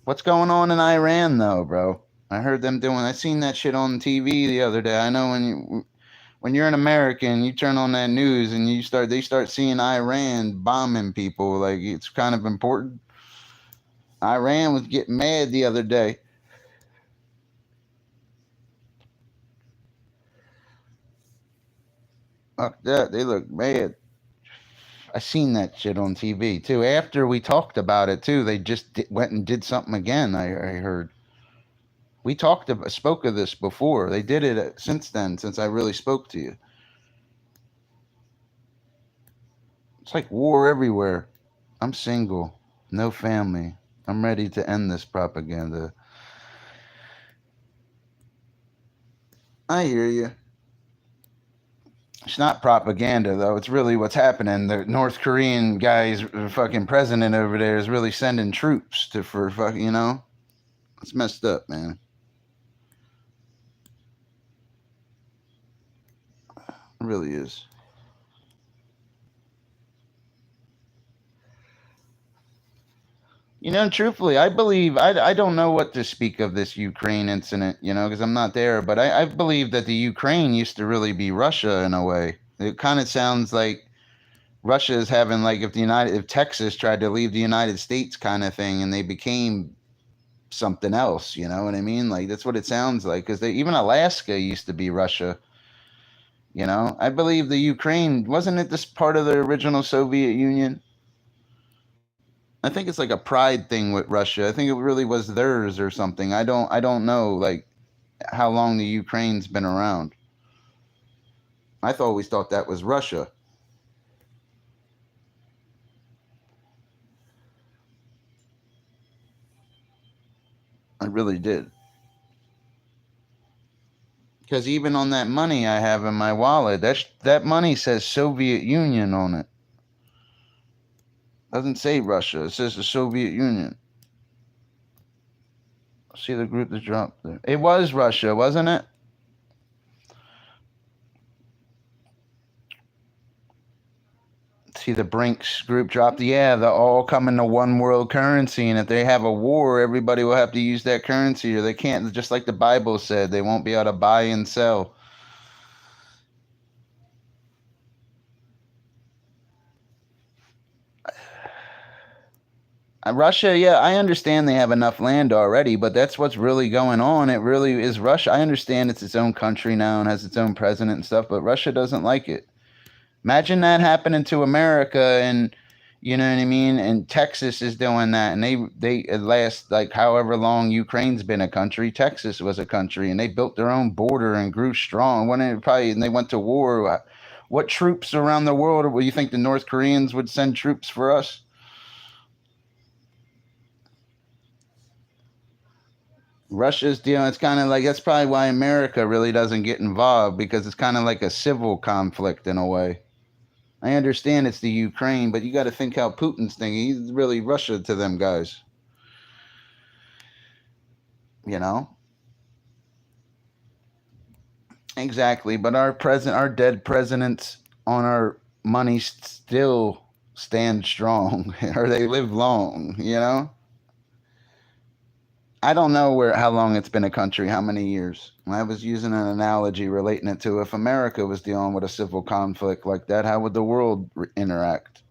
What's going on in Iran though, bro? I heard them I seen that shit on TV the other day. I know when you're an American, you turn on that news and they start seeing Iran bombing people. Like it's kind of important. Iran was getting mad the other day. Fuck that, they look mad. I seen that shit on TV too. After we talked about it too, they just went and did something again. I heard. We spoke of this before. They did it since then. Since I really spoke to you, it's like war everywhere. I'm single, no family. I'm ready to end this propaganda. I hear you. It's not propaganda though. It's really what's happening. The North Korean guy's fucking president over there is really sending troops for fucking, It's messed up, man. It really is. Truthfully, I believe I don't know what to speak of this Ukraine incident, because I'm not there. But I believe that the Ukraine used to really be Russia in a way. It kind of sounds like Russia is having like if Texas tried to leave the United States kind of thing, and they became something else. You know what I mean? Like that's what it sounds like. Because even Alaska used to be Russia. I believe the Ukraine wasn't it this part of the original Soviet Union? I think it's like a pride thing with Russia. I think it really was theirs or something. I don't know like how long the Ukraine's been around. I always thought that was Russia. I really did. Because even on that money I have in my wallet, that money says Soviet Union on it. Doesn't say Russia. It says the Soviet Union. See the group that dropped there. It was Russia, wasn't it? See the Brinks group dropped. Yeah, they're all coming to one world currency, and if they have a war, everybody will have to use that currency, or they can't. Just like the Bible said, they won't be able to buy and sell. Russia, yeah, I understand they have enough land already, but that's what's really going on. It really is Russia. I understand it's its own country now and has its own president and stuff, but Russia doesn't like it. Imagine that happening to America, and you know what I mean? And Texas is doing that, and they at last, like however long Ukraine's been a country, Texas was a country, and they built their own border and grew strong. And they went to war. What troops around the world? Will you think the North Koreans would send troops for us? Russia's deal, it's kind of like, that's probably why America really doesn't get involved, because it's kind of like a civil conflict in a way. I understand it's the Ukraine, but you got to think how Putin's thinking. He's really Russia to them guys. You know? Exactly. But our dead presidents on our money still stand strong, or they live long, you know? I don't know how long it's been a country, how many years. I was using an analogy relating it to, if America was dealing with a civil conflict like that, how would the world interact?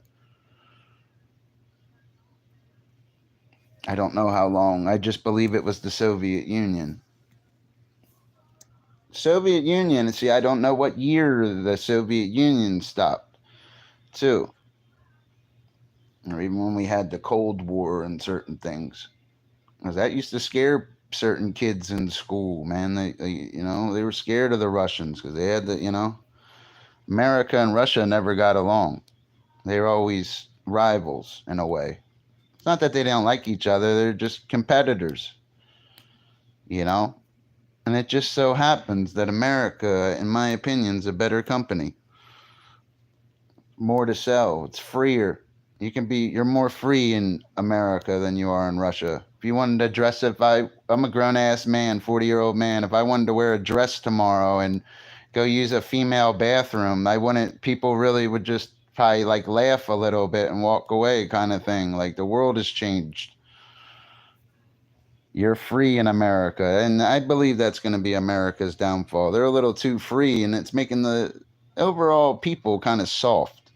I don't know how long. I just believe it was the Soviet Union. Soviet Union, see, I don't know what year the Soviet Union stopped, too. Or even when we had the Cold War and certain things. Because that used to scare certain kids in school, man. They were scared of the Russians because they had America and Russia never got along. They were always rivals in a way. It's not that they don't like each other, they're just competitors, And it just so happens that America, in my opinion, is a better company. More to sell. It's freer. You're more free in America than you are in Russia. If you wanted to dress, I'm a grown-ass man, 40-year-old man. If I wanted to wear a dress tomorrow and go use a female bathroom, people really would just probably like laugh a little bit and walk away kind of thing. Like, the world has changed. You're free in America. And I believe that's going to be America's downfall. They're a little too free, and it's making the overall people kind of soft.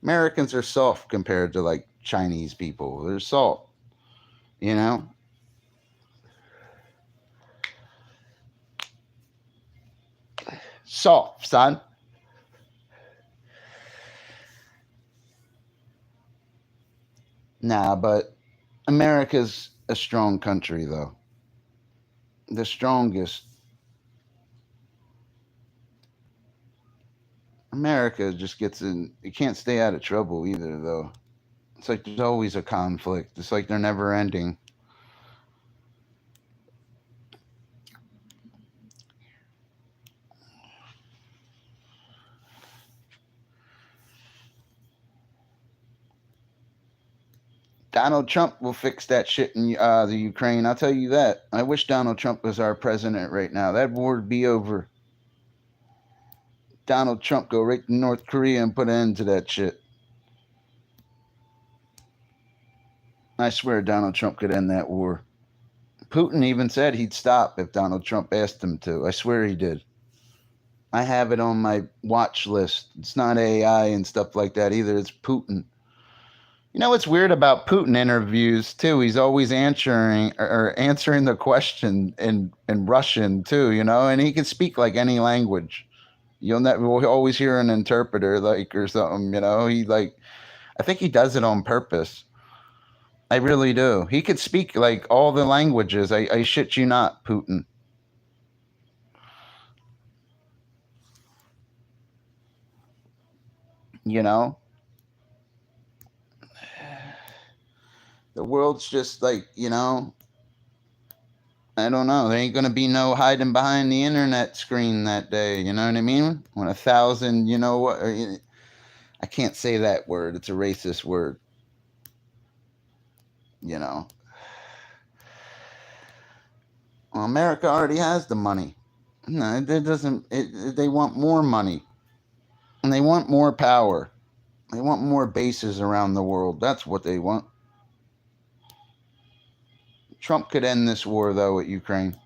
Americans are soft compared to like Chinese people. They're soft, Soft, son. Nah, but America's a strong country, though. The strongest. America just gets in. You can't stay out of trouble either, though. It's like there's always a conflict. It's like they're never ending. Donald Trump will fix that shit in the Ukraine. I'll tell you that. I wish Donald Trump was our president right now. That war would be over. Donald Trump go right to North Korea and put an end to that shit. I swear Donald Trump could end that war. Putin even said he'd stop if Donald Trump asked him to. I swear he did. I have it on my watch list. It's not AI and stuff like that either. It's Putin. You know what's weird about Putin interviews too? He's always answering the question in Russian too, and he can speak like any language. We'll always hear an interpreter or something, I think he does it on purpose. I really do. He could speak like all the languages. I shit you not, Putin. The world's just like, I don't know. There ain't going to be no hiding behind the internet screen that day. You know what I mean? When 1,000, I can't say that word. It's a racist word. Well, America already has the money. No, they want more money. And they want more power. They want more bases around the world. That's what they want. Trump could end this war, though, with Ukraine.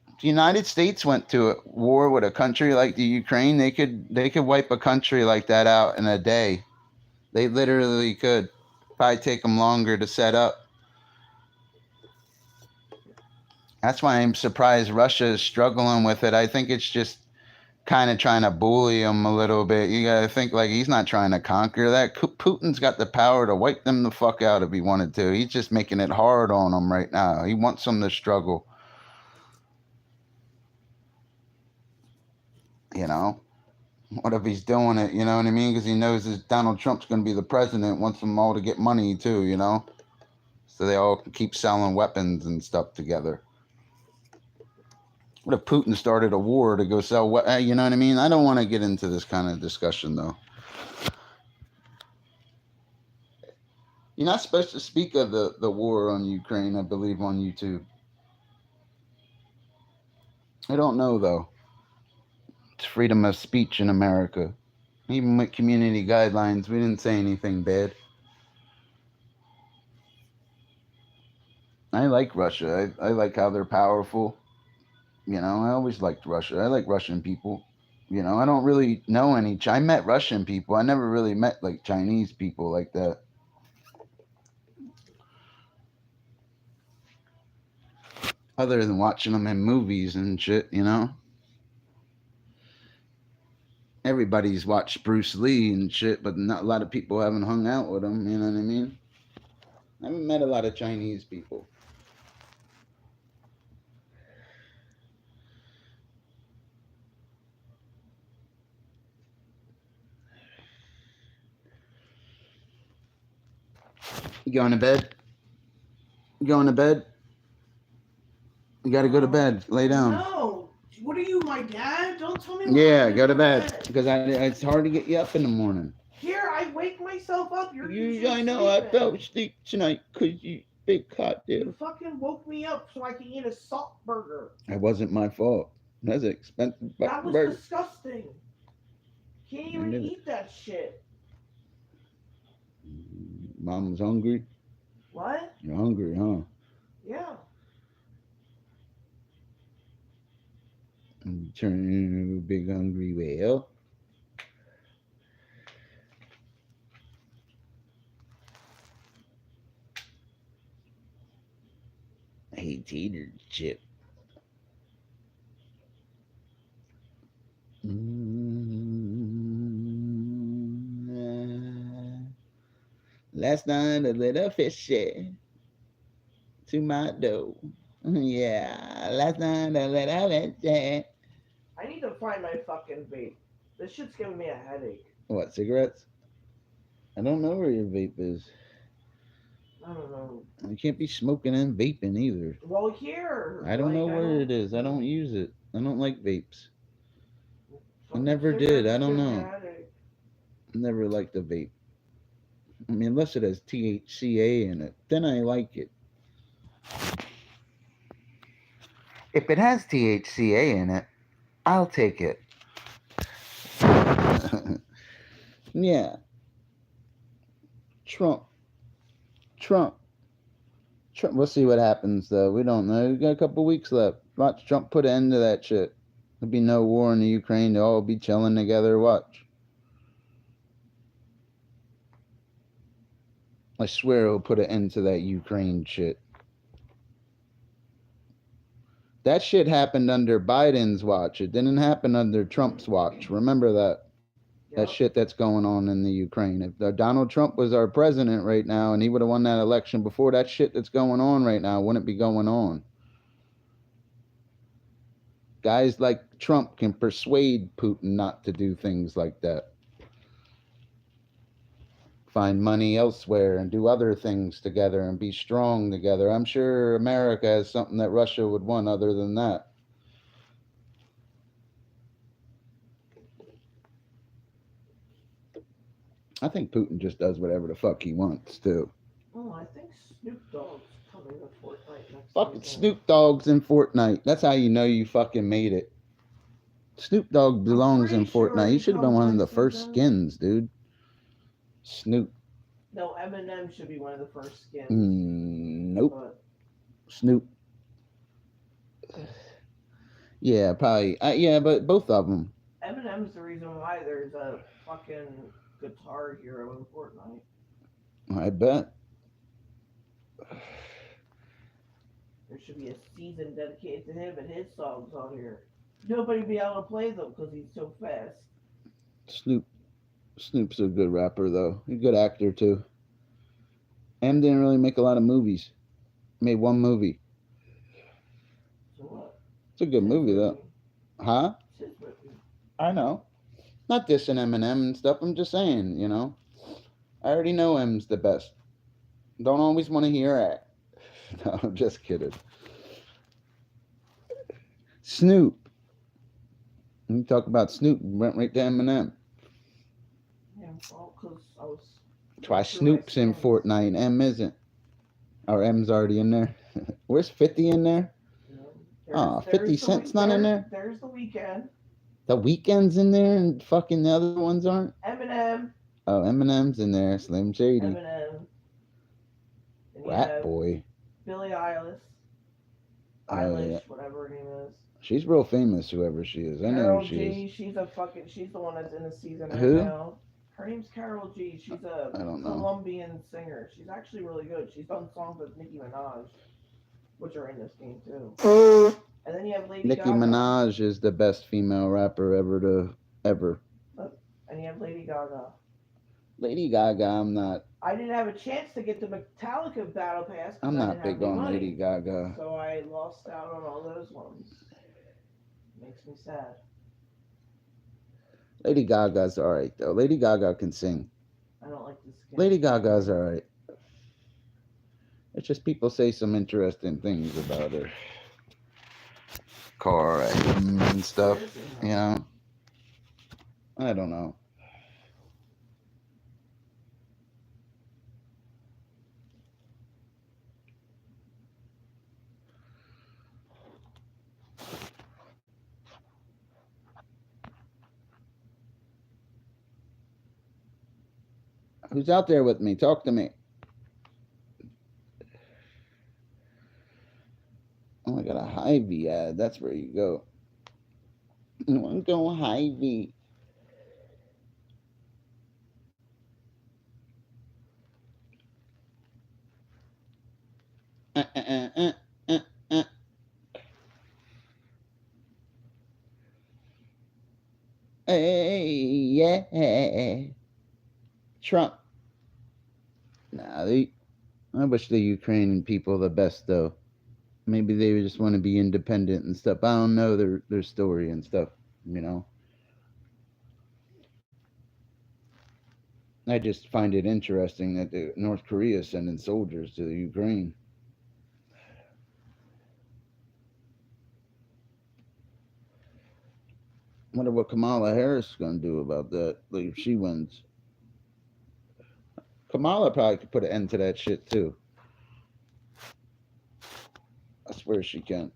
If the United States went to a war with a country like the Ukraine, they could wipe a country like that out in a day. They literally could. Probably take them longer to set up. That's why I'm surprised Russia is struggling with it. I think it's just kind of trying to bully him a little bit. You got to think like he's not trying to conquer that. Putin's got the power to wipe them the fuck out if he wanted to. He's just making it hard on them right now. He wants them to struggle. You know, what if he's doing it? You know what I mean? Because he knows that Donald Trump's going to be the president, wants them all to get money too. You know, so they all can keep selling weapons and stuff together. What if Putin started a war to go sell what? You know what I mean? I don't want to get into this kind of discussion though. You're not supposed to speak of the war on Ukraine, I believe, on YouTube. I don't know though. It's freedom of speech in America. Even with community guidelines, we didn't say anything bad. I like Russia. I like how they're powerful. You know, I always liked Russia. I like Russian people. You know, I don't really know any. I met Russian people. I never really met like Chinese people like that. Other than watching them in movies and shit, you know. Everybody's watched Bruce Lee and shit, but not a lot of people haven't hung out with him. You know what I mean? I haven't met a lot of Chinese people. You going to bed? You going to bed? You got to go to bed. Lay down. No. What are you, my dad? Don't tell me. Yeah, go to bed. Because it's hard to get you up in the morning. Here, I wake myself up. I know. I fell asleep tonight because you big You goddamn. fucking woke me up so I could eat a salt burger. It wasn't my fault. That's an expensive That was burger. disgusting. Can't even did it. eat that shit. Mom's hungry. What? You're hungry, huh? Yeah. You turn into a big hungry whale. I hate tater chip. Last night a little fishy to my dough. Yeah, last night a little fishy. I need to find my fucking vape. This shit's giving me a headache. What, cigarettes? I don't know where your vape is. I don't know. You can't be smoking and vaping either. Well, here. I don't know where it is. I don't use it. I don't like vapes. I never did. I don't know. I never liked a vape. I mean, unless it has THCA in it, then I like it. If it has THCA in it, I'll take it. Yeah. Trump. We'll see what happens, though. We don't know. We got a couple weeks left. Watch Trump put an end to that shit. There'll be no war in the Ukraine. They'll all be chilling together. Watch. I swear he'll put an end to that Ukraine shit. That shit happened under Biden's watch. It didn't happen under Trump's watch. Remember that. That shit that's going on in the Ukraine. If Donald Trump was our president right now and he would have won that election before, that shit that's going on right now wouldn't be going on. Guys like Trump can persuade Putin not to do things like that. Find money elsewhere and do other things together and be strong together. I'm sure America has something that Russia would want other than that. I think Putin just does whatever the fuck he wants too. Oh, I think Snoop Dogg's coming to Fortnite next Fucking season. Snoop Dogg's in Fortnite. That's how you know you fucking made it. Snoop Dogg belongs in pretty sure Fortnite. He he should have been comes one of the next first season. skins, dude. Snoop. No, Eminem should be one of the first skins. Nope. But Snoop. Yeah, probably. Yeah, but both of them. Eminem's the reason why there's a fucking guitar hero in Fortnite. I bet. There should be a season dedicated to him and his songs on here. Nobody be able to play them because he's so fast. Snoop's a good rapper, though. He's a good actor, too. M didn't really make a lot of movies. Made one movie. So what? It's a good movie, though. Huh? It's his movie. I know. Not dissing Eminem and stuff. I'm just saying, you know. I already know M's the best. Don't always want to hear it. No, I'm just kidding. Snoop. When you talk about Snoop, we went right to Eminem. Yeah, well, because I was. That's why through my Snoop's in skins. Fortnite. M isn't. Or M's already in there. Where's 50 in there? You know, Oh, 50 Cent's not in there? There's the weekend. The Weeknd's in there and fucking the other ones aren't? Eminem. Oh, Eminem's in there. Slim Shady. Eminem. And you Rat have Boy. Billie Eilish. Oh, Eilish, yeah. whatever her name is. She's real famous, whoever she is. I know Carol who she G. is. She's the one that's in the season right Who? now. Her name's Carol G. She's a I don't know. Colombian singer. She's actually really good. She's done songs with Nicki Minaj, which are in this game too. And then you have Lady Nicki Gaga. Minaj is the best female rapper ever. And you have Lady Gaga. Lady Gaga, I'm not. I didn't have a chance to get the Metallica Battle Pass. I'm I not didn't have big any on money. Lady Gaga. So I lost out on all those ones. Makes me sad. Lady Gaga's alright though. Lady Gaga can sing. I don't like this game. Lady Gaga's alright. It's just people say some interesting things about her car and stuff. You know. I don't know. Who's out there with me? Talk to me. Oh, I got a Hy-Vee ad. That's where you go. I want to go Hy-Vee. Hey, yeah. Trump. Nah, I wish the Ukrainian people the best, though. Maybe they just want to be independent and stuff. I don't know their story and stuff, you know. I just find it interesting that North Korea is sending soldiers to the Ukraine. Wonder what Kamala Harris is going to do about that if she wins. Kamala probably could put an end to that shit too. I swear she can.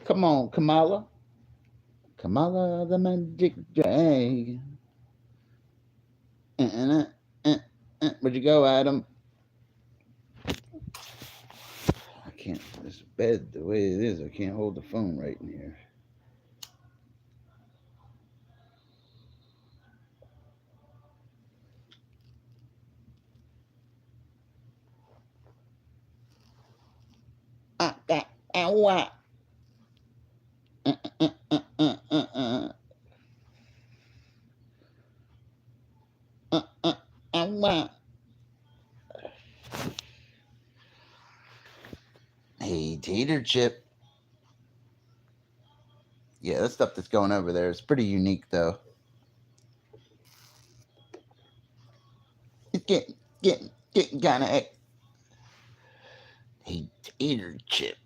Come on, Kamala. Kamala the Magic Dragon. Where'd you go, Adam? I can't. This bed, the way it is, I can't hold the phone right in here. Ow. Hey, Tater Chip. Yeah, that stuff that's going over there is pretty unique, though. It's getting kind of. Hey, Tater Chip.